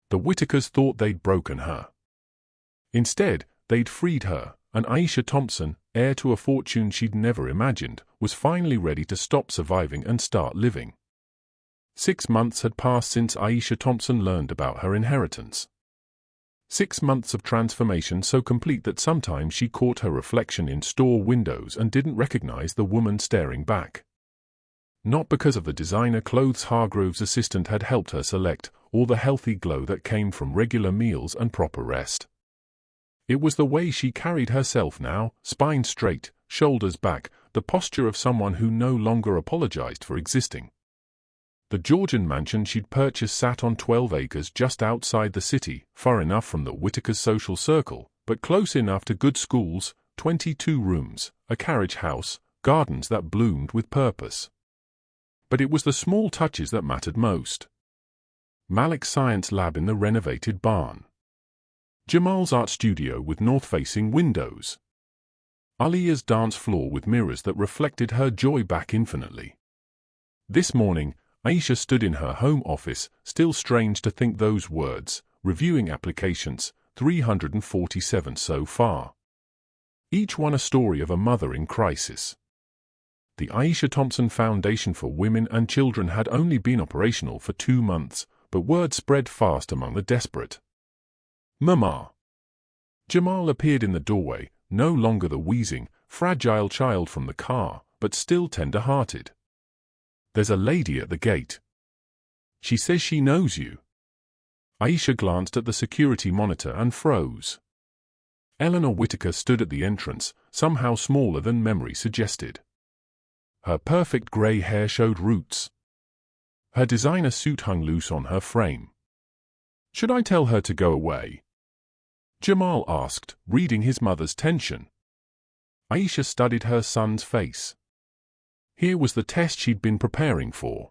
The Whitakers thought they'd broken her. Instead, they'd freed her, and Aisha Thompson, heir to a fortune she'd never imagined, was finally ready to stop surviving and start living. 6 months had passed since Aisha Thompson learned about her inheritance. 6 months of transformation so complete that sometimes she caught her reflection in store windows and didn't recognize the woman staring back. Not because of the designer clothes Hargrove's assistant had helped her select, or the healthy glow that came from regular meals and proper rest. It was the way she carried herself now, spine straight, shoulders back, the posture of someone who no longer apologized for existing. The Georgian mansion she'd purchased sat on 12 acres just outside the city, far enough from the Whitakers' social circle, but close enough to good schools, 22 rooms, a carriage house, gardens that bloomed with purpose. But it was the small touches that mattered most. Malik's science lab in the renovated barn. Jamal's art studio with north-facing windows. Aliya's dance floor with mirrors that reflected her joy back infinitely. This morning, Aisha stood in her home office, still strange to think those words, reviewing applications, 347 so far. Each one a story of a mother in crisis. The Aisha Thompson Foundation for Women and Children had only been operational for 2 months, but word spread fast among the desperate. Mama. Jamal appeared in the doorway, no longer the wheezing, fragile child from the car, but still tender-hearted. There's a lady at the gate. She says she knows you. Aisha glanced at the security monitor and froze. Eleanor Whitaker stood at the entrance, somehow smaller than memory suggested. Her perfect grey hair showed roots. Her designer suit hung loose on her frame. Should I tell her to go away? Jamal asked, reading his mother's tension. Aisha studied her son's face. Here was the test she'd been preparing for.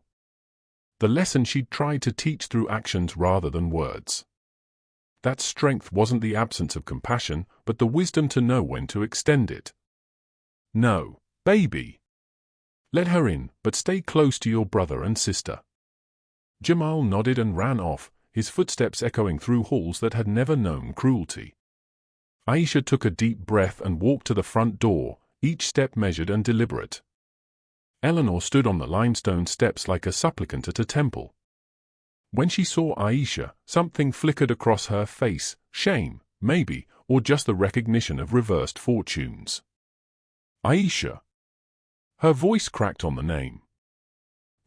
The lesson she'd tried to teach through actions rather than words. That strength wasn't the absence of compassion, but the wisdom to know when to extend it. No, baby. Let her in, but stay close to your brother and sister. Jamal nodded and ran off, his footsteps echoing through halls that had never known cruelty. Aisha took a deep breath and walked to the front door, each step measured and deliberate. Eleanor stood on the limestone steps like a supplicant at a temple. When she saw Aisha, something flickered across her face, shame, maybe, or just the recognition of reversed fortunes. Aisha. Her voice cracked on the name.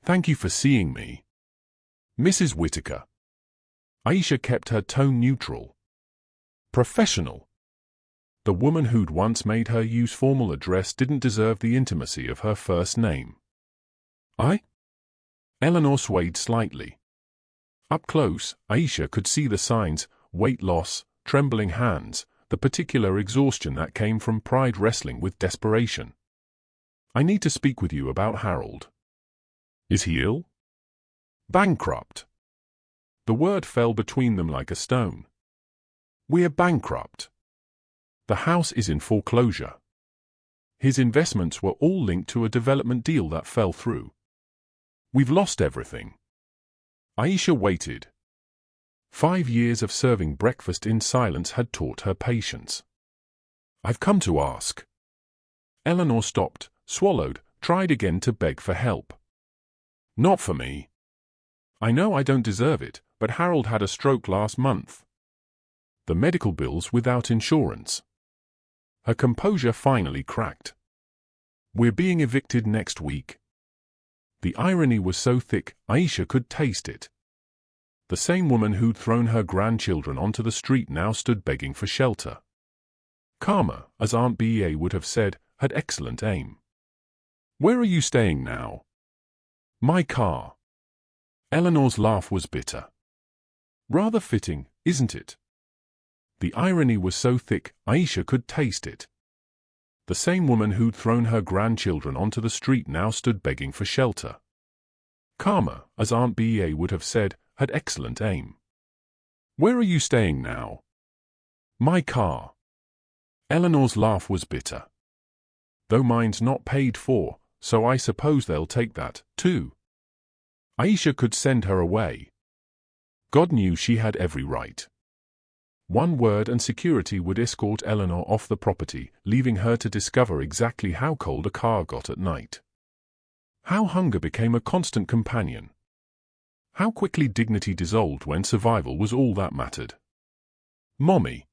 Thank you for seeing me. Mrs. Whitaker. Aisha kept her tone neutral. Professional. The woman who'd once made her use formal address didn't deserve the intimacy of her first name. Eleanor swayed slightly. Up close, Aisha could see the signs, weight loss, trembling hands, the particular exhaustion that came from pride wrestling with desperation. I need to speak with you about Harold. Is he ill? Bankrupt. The word fell between them like a stone. We're bankrupt. The house is in foreclosure. His investments were all linked to a development deal that fell through. We've lost everything. Aisha waited. 5 years of serving breakfast in silence had taught her patience. I've come to ask. Eleanor stopped, swallowed, tried again to beg for help. Not for me. I know I don't deserve it, but Harold had a stroke last month. The medical bills without insurance. Her composure finally cracked. We're being evicted next week. The irony was so thick, Aisha could taste it. The same woman who'd thrown her grandchildren onto the street now stood begging for shelter. Karma, as Aunt Ba would have said, had excellent aim. Where are you staying now? My car. Eleanor's laugh was bitter. Rather fitting, isn't it? The irony was so thick, Aisha could taste it. The same woman who'd thrown her grandchildren onto the street now stood begging for shelter. Karma, as Aunt Ba would have said, had excellent aim. Where are you staying now? My car. Eleanor's laugh was bitter. Though mine's not paid for, so I suppose they'll take that, too. Aisha could send her away. God knew she had every right. One word and security would escort Eleanor off the property, leaving her to discover exactly how cold a car got at night. How hunger became a constant companion. How quickly dignity dissolved when survival was all that mattered. Mommy.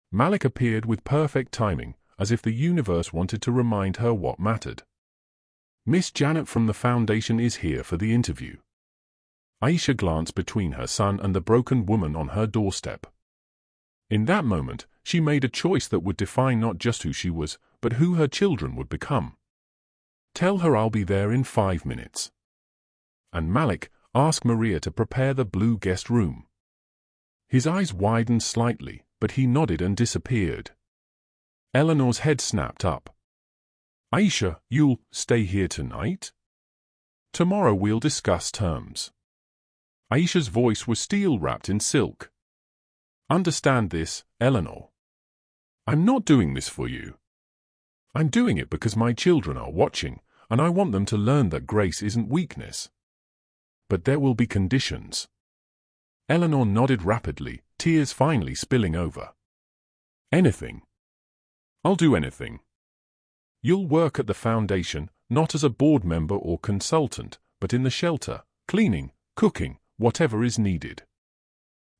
Malik appeared with perfect timing, as if the universe wanted to remind her what mattered. Miss Janet from the foundation is here for the interview. Aisha glanced between her son and the broken woman on her doorstep. In that moment, she made a choice that would define not just who she was, but who her children would become. Tell her I'll be there in 5 minutes. And Malik, ask Maria to prepare the blue guest room. His eyes widened slightly, but he nodded and disappeared. Eleanor's head snapped up. Aisha, you'll stay here tonight? Tomorrow we'll discuss terms. Aisha's voice was steel wrapped in silk. Understand this, Eleanor. I'm not doing this for you. I'm doing it because my children are watching, and I want them to learn that grace isn't weakness. But there will be conditions. Eleanor nodded rapidly, tears finally spilling over. Anything. I'll do anything. You'll work at the foundation, not as a board member or consultant, but in the shelter, cleaning, cooking, whatever is needed.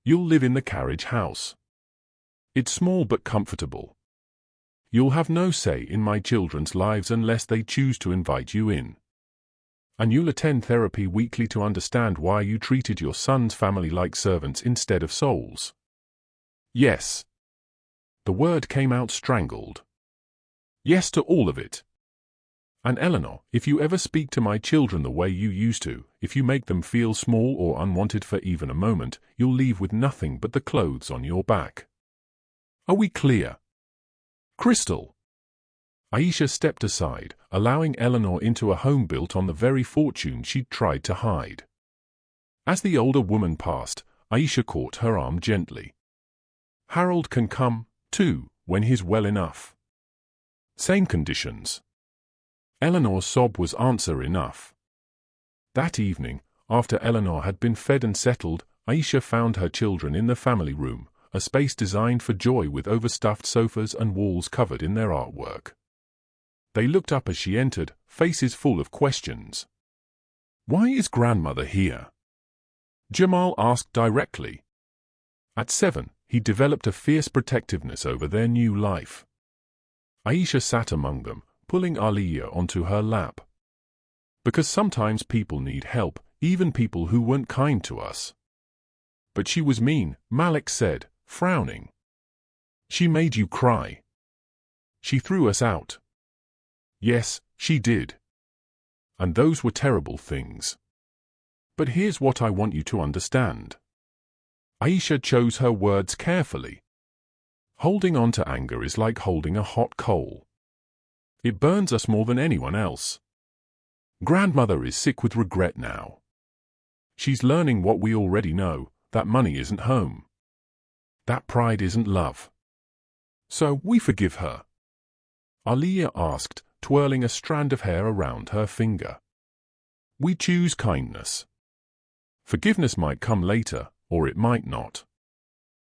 You'll live in the carriage house. It's small but comfortable. You'll have no say in my children's lives unless they choose to invite you in. And you'll attend therapy weekly to understand why you treated your son's family like servants instead of souls. Yes. The word came out strangled. Yes to all of it. And Eleanor, if you ever speak to my children the way you used to, if you make them feel small or unwanted for even a moment, you'll leave with nothing but the clothes on your back. Are we clear? Crystal. Aisha stepped aside, allowing Eleanor into a home built on the very fortune she'd tried to hide. As the older woman passed, Aisha caught her arm gently. Harold can come, too, when he's well enough. Same conditions. Eleanor's sob was answer enough. That evening, after Eleanor had been fed and settled, Aisha found her children in the family room, a space designed for joy with overstuffed sofas and walls covered in their artwork. They looked up as she entered, faces full of questions. Why is grandmother here? Jamal asked directly. At 7, he developed a fierce protectiveness over their new life. Aisha sat among them, pulling Aliyah onto her lap. Because sometimes people need help, even people who weren't kind to us. But she was mean, Malik said, frowning. She made you cry. She threw us out. Yes, she did. And those were terrible things. But here's what I want you to understand. Aisha chose her words carefully. Holding on to anger is like holding a hot coal. It burns us more than anyone else. Grandmother is sick with regret now. She's learning what we already know, that money isn't home. That pride isn't love. So we forgive her. Aliyah asked, twirling a strand of hair around her finger. We choose kindness. Forgiveness might come later, or it might not.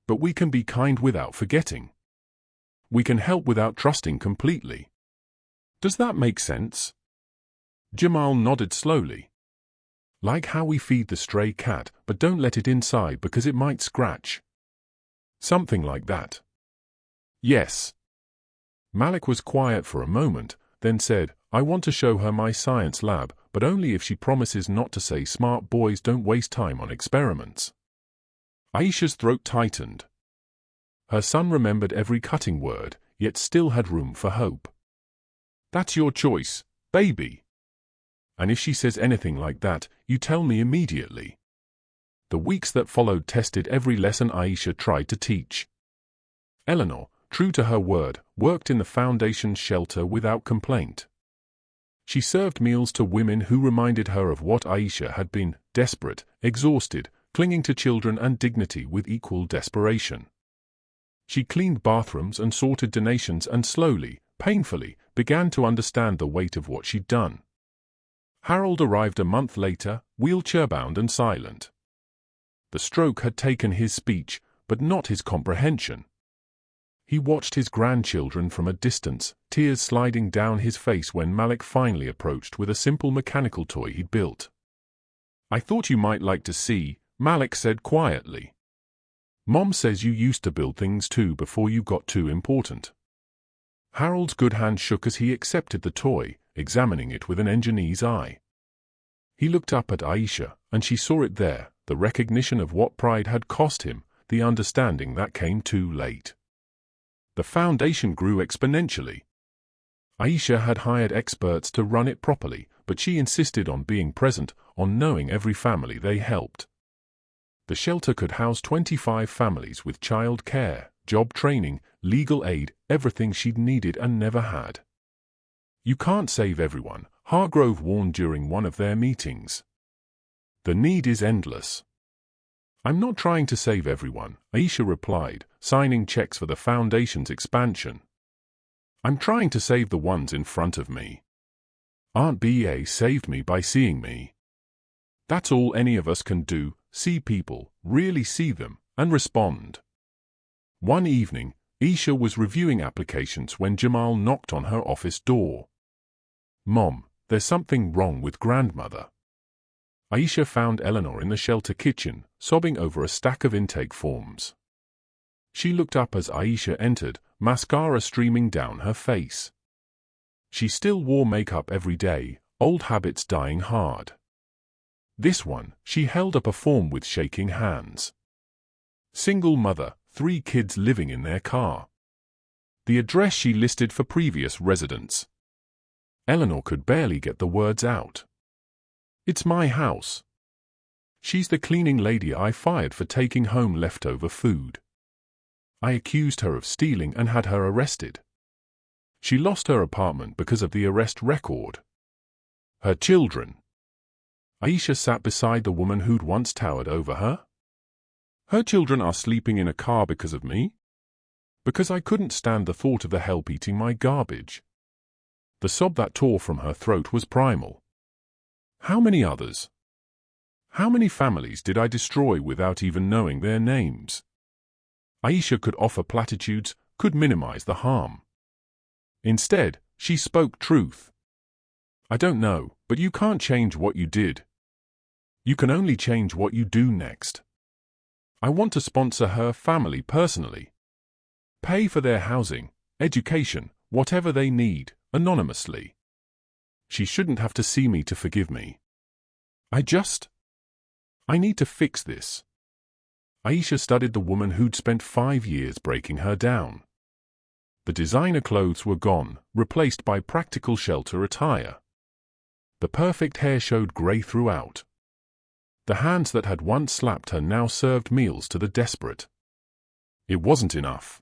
But we can be kind without forgetting. We can help without trusting completely. Does that make sense? Jamal nodded slowly. Like how we feed the stray cat, but don't let it inside because it might scratch. Something like that. Yes. Malik was quiet for a moment, then said, I want to show her my science lab, but only if she promises not to say smart boys don't waste time on experiments. Aisha's throat tightened. Her son remembered every cutting word, yet still had room for hope. That's your choice, baby. And if she says anything like that, you tell me immediately. The weeks that followed tested every lesson Aisha tried to teach. Eleanor, true to her word, worked in the foundation's shelter without complaint. She served meals to women who reminded her of what Aisha had been, desperate, exhausted, clinging to children and dignity with equal desperation. She cleaned bathrooms and sorted donations and slowly, painfully, began to understand the weight of what she'd done. Harold arrived a month later, wheelchair-bound and silent. The stroke had taken his speech, but not his comprehension. He watched his grandchildren from a distance, tears sliding down his face when Malik finally approached with a simple mechanical toy he'd built. I thought you might like to see, Malik said quietly. Mom says you used to build things too before you got too important. Harold's good hand shook as he accepted the toy, examining it with an engineer's eye. He looked up at Aisha, and she saw it there, the recognition of what pride had cost him, the understanding that came too late. The foundation grew exponentially. Aisha had hired experts to run it properly, but she insisted on being present, on knowing every family they helped. The shelter could house 25 families with child care, job training, legal aid, everything she'd needed and never had. You can't save everyone, Hargrove warned during one of their meetings. The need is endless. I'm not trying to save everyone, Aisha replied, signing checks for the foundation's expansion. I'm trying to save the ones in front of me. Aunt B.A. saved me by seeing me. That's all any of us can do, see people, really see them, and respond. One evening, Aisha was reviewing applications when Jamal knocked on her office door. Mom, there's something wrong with grandmother. Aisha found Eleanor in the shelter kitchen, sobbing over a stack of intake forms. She looked up as Aisha entered, mascara streaming down her face. She still wore makeup every day, old habits dying hard. This one, she held up a form with shaking hands. Single mother, 3 kids living in their car. The address she listed for previous residents. Eleanor could barely get the words out. It's my house. She's the cleaning lady I fired for taking home leftover food. I accused her of stealing and had her arrested. She lost her apartment because of the arrest record. Her children. Aisha sat beside the woman who'd once towered over her. Her children are sleeping in a car because of me? Because I couldn't stand the thought of the help eating my garbage. The sob that tore from her throat was primal. How many others? How many families did I destroy without even knowing their names? Aisha could offer platitudes, could minimize the harm. Instead, she spoke truth. I don't know, but you can't change what you did. You can only change what you do next. I want to sponsor her family personally. Pay for their housing, education, whatever they need, anonymously. She shouldn't have to see me to forgive me. I need to fix this. Aisha studied the woman who'd spent 5 years breaking her down. The designer clothes were gone, replaced by practical shelter attire. The perfect hair showed grey throughout. The hands that had once slapped her now served meals to the desperate. It wasn't enough.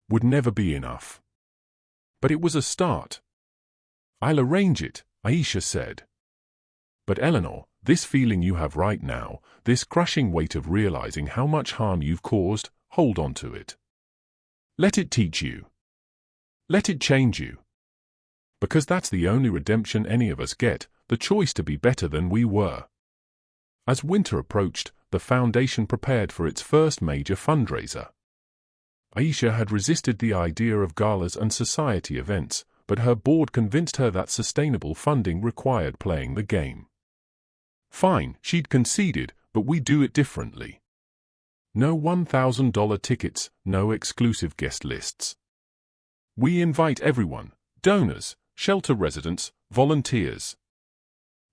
Would never be enough. But it was a start. I'll arrange it, Aisha said. But Eleanor, this feeling you have right now, this crushing weight of realizing how much harm you've caused, hold on to it. Let it teach you. Let it change you. Because that's the only redemption any of us get, the choice to be better than we were. As winter approached, the foundation prepared for its first major fundraiser. Aisha had resisted the idea of galas and society events, but her board convinced her that sustainable funding required playing the game. Fine, she'd conceded, but we do it differently. No $1,000 tickets, no exclusive guest lists. We invite everyone, donors, shelter residents, volunteers.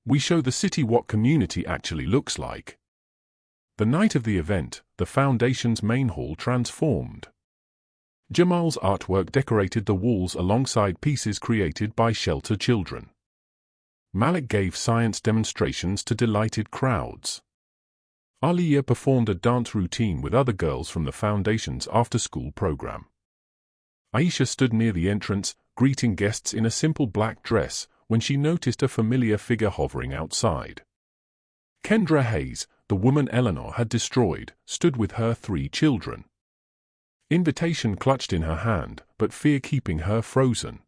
We show the city what community actually looks like. The night of the event, the foundation's main hall transformed. Jamal's artwork decorated the walls alongside pieces created by shelter children. Malik gave science demonstrations to delighted crowds. Aliyah performed a dance routine with other girls from the foundation's after-school program. Aisha stood near the entrance, greeting guests in a simple black dress, when she noticed a familiar figure hovering outside. Kendra Hayes, the woman Eleanor had destroyed, stood with her 3 children. Invitation clutched in her hand, but fear keeping her frozen.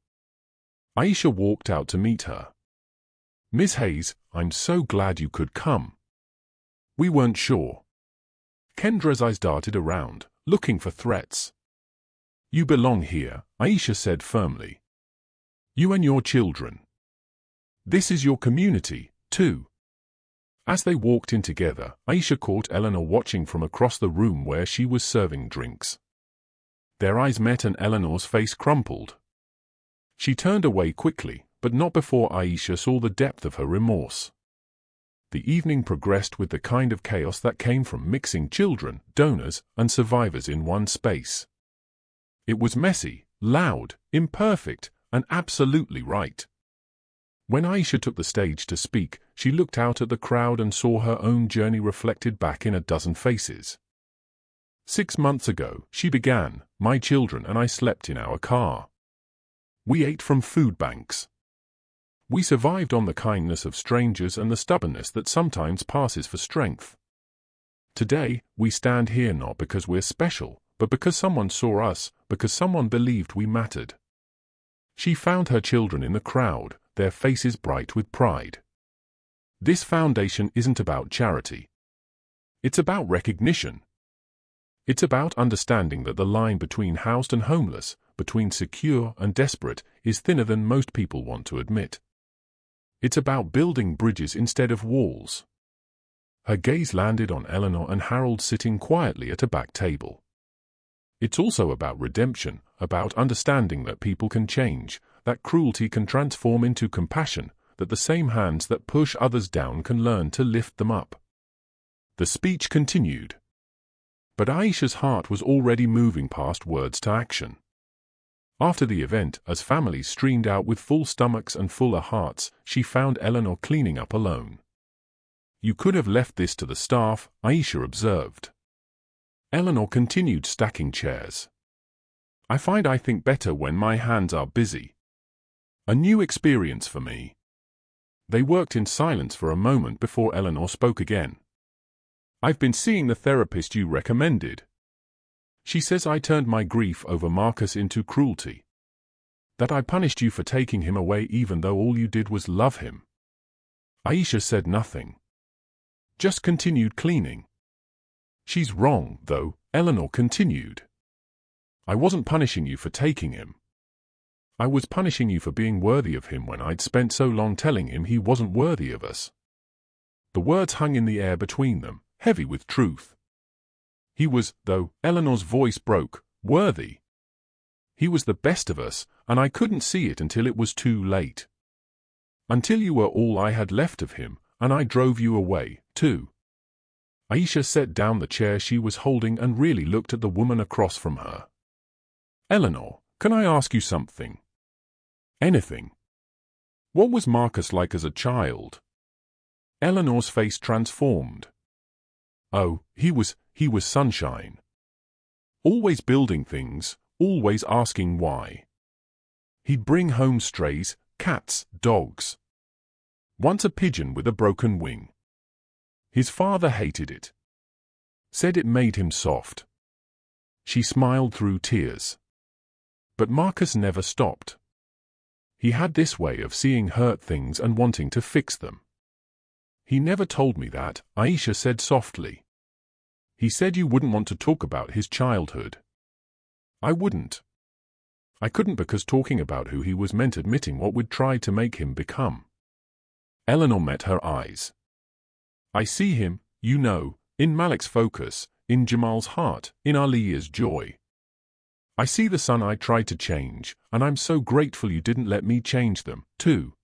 Aisha walked out to meet her. Miss Hayes, I'm so glad you could come. We weren't sure. Kendra's eyes darted around, looking for threats. You belong here, Aisha said firmly. You and your children. This is your community, too. As they walked in together, Aisha caught Eleanor watching from across the room where she was serving drinks. Their eyes met and Eleanor's face crumpled. She turned away quickly, but not before Aisha saw the depth of her remorse. The evening progressed with the kind of chaos that came from mixing children, donors, and survivors in one space. It was messy, loud, imperfect, and absolutely right. When Aisha took the stage to speak, she looked out at the crowd and saw her own journey reflected back in a dozen faces. 6 months ago, she began, my children and I slept in our car. We ate from food banks. We survived on the kindness of strangers and the stubbornness that sometimes passes for strength. Today, we stand here not because we're special, but because someone saw us, because someone believed we mattered. She found her children in the crowd, their faces bright with pride. This foundation isn't about charity. It's about recognition. It's about understanding that the line between housed and homeless, between secure and desperate, is thinner than most people want to admit. It's about building bridges instead of walls. Her gaze landed on Eleanor and Harold sitting quietly at a back table. It's also about redemption, about understanding that people can change, that cruelty can transform into compassion, that the same hands that push others down can learn to lift them up. The speech continued. But Aisha's heart was already moving past words to action. After the event, as families streamed out with full stomachs and fuller hearts, she found Eleanor cleaning up alone. "You could have left this to the staff," Aisha observed. Eleanor continued stacking chairs. I think better when my hands are busy." A new experience for me." They worked in silence for a moment before Eleanor spoke again. "I've been seeing the therapist you recommended. She says I turned my grief over Marcus into cruelty. That I punished you for taking him away even though all you did was love him." Aisha said nothing. Just continued cleaning. "She's wrong, though," Eleanor continued. "I wasn't punishing you for taking him. I was punishing you for being worthy of him when I'd spent so long telling him he wasn't worthy of us." The words hung in the air between them, heavy with truth. "He was, though," Eleanor's voice broke, "worthy. He was the best of us, and I couldn't see it until it was too late. Until you were all I had left of him, and I drove you away, too." Aisha set down the chair she was holding and really looked at the woman across from her. "Eleanor, can I ask you something? Anything. What was Marcus like as a child?" Eleanor's face transformed. "Oh, he was sunshine. Always building things, always asking why. He'd bring home strays, cats, dogs. Once a pigeon with a broken wing. His father hated it. Said it made him soft." She smiled through tears. "But Marcus never stopped. He had this way of seeing hurt things and wanting to fix them. He never told me that," Aisha said softly. "He said you wouldn't want to talk about his childhood. I wouldn't. I couldn't because talking about who he was meant admitting what we'd tried to make him become." Eleanor met her eyes. "I see him, you know, in Malik's focus, in Jamal's heart, in Aliya's joy. I see the son I tried to change, and I'm so grateful you didn't let me change them, too."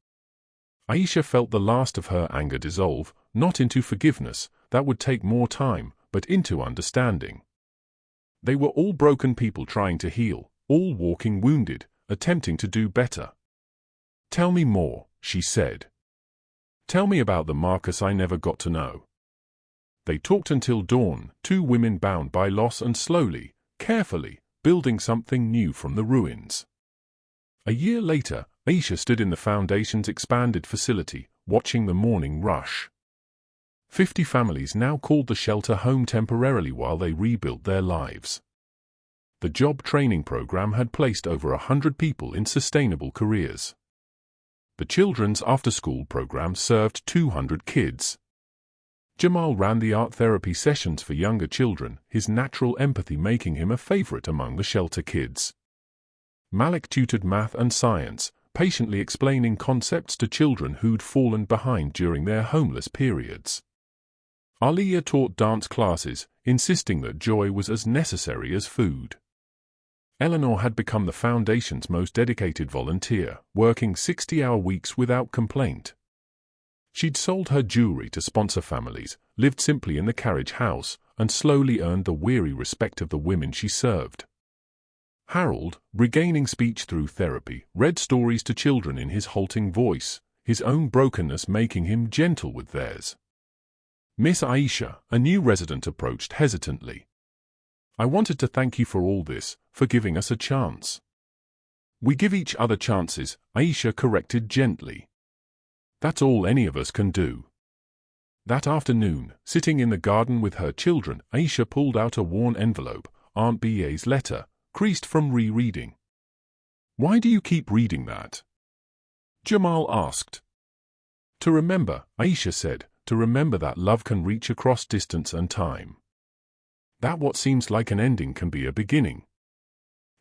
Aisha felt the last of her anger dissolve, not into forgiveness, that would take more time, but into understanding. They were all broken people trying to heal, all walking wounded, attempting to do better. "Tell me more," she said. "Tell me about the Marcus I never got to know." They talked until dawn, two women bound by loss and slowly, carefully, building something new from the ruins. A year later, Aisha stood in the Foundation's expanded facility, watching the morning rush. 50 families now called the shelter home temporarily while they rebuilt their lives. The job training program had placed over 100 people in sustainable careers. The children's after-school program served 200 kids. Jamal ran the art therapy sessions for younger children, his natural empathy making him a favorite among the shelter kids. Malik tutored math and science, patiently explaining concepts to children who'd fallen behind during their homeless periods. Aliya taught dance classes, insisting that joy was as necessary as food. Eleanor had become the Foundation's most dedicated volunteer, working 60-hour weeks without complaint. She'd sold her jewelry to sponsor families, lived simply in the carriage house, and slowly earned the weary respect of the women she served. Harold, regaining speech through therapy, read stories to children in his halting voice, his own brokenness making him gentle with theirs. Miss Aisha, a new resident, approached hesitantly. "I wanted to thank you for all this, for giving us a chance." We give each other chances, Aisha corrected gently. That's all any of us can do. That afternoon, sitting in the garden with her children, Aisha pulled out a worn envelope, Aunt Ba's letter, creased from rereading. Why do you keep reading that? Jamal asked. To remember, Aisha said, to remember that love can reach across distance and time. That what seems like an ending can be a beginning.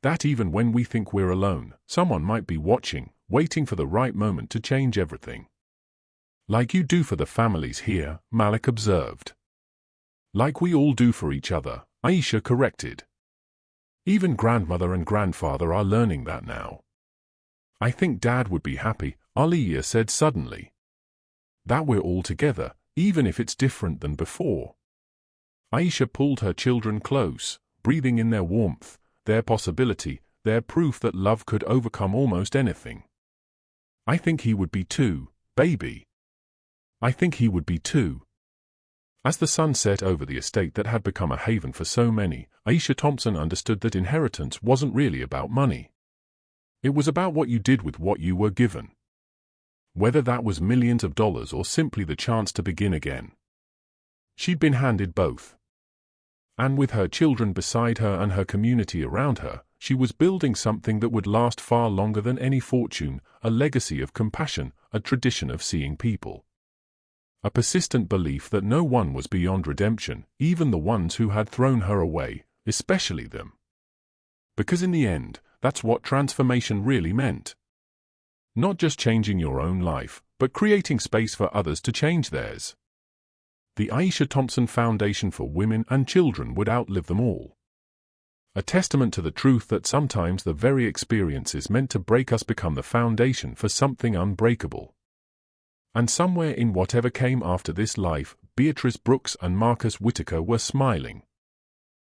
That even when we think we're alone, someone might be watching, waiting for the right moment to change everything. Like you do for the families here, Malik observed. Like we all do for each other, Aisha corrected. Even grandmother and grandfather are learning that now. I think Dad would be happy, Aliyah said suddenly. That we're all together, even if it's different than before. Aisha pulled her children close, breathing in their warmth, their possibility, their proof that love could overcome almost anything. I think he would be too, baby. I think he would be too. As the sun set over the estate that had become a haven for so many, Aisha Thompson understood that inheritance wasn't really about money. It was about what you did with what you were given. Whether that was millions of dollars or simply the chance to begin again. She'd been handed both. And with her children beside her and her community around her, she was building something that would last far longer than any fortune, a legacy of compassion, a tradition of seeing people. A persistent belief that no one was beyond redemption, even the ones who had thrown her away, especially them. Because in the end, that's what transformation really meant. Not just changing your own life, but creating space for others to change theirs. The Aisha Thompson Foundation for Women and Children would outlive them all. A testament to the truth that sometimes the very experiences meant to break us become the foundation for something unbreakable. And somewhere in whatever came after this life, Beatrice Brooks and Marcus Whitaker were smiling.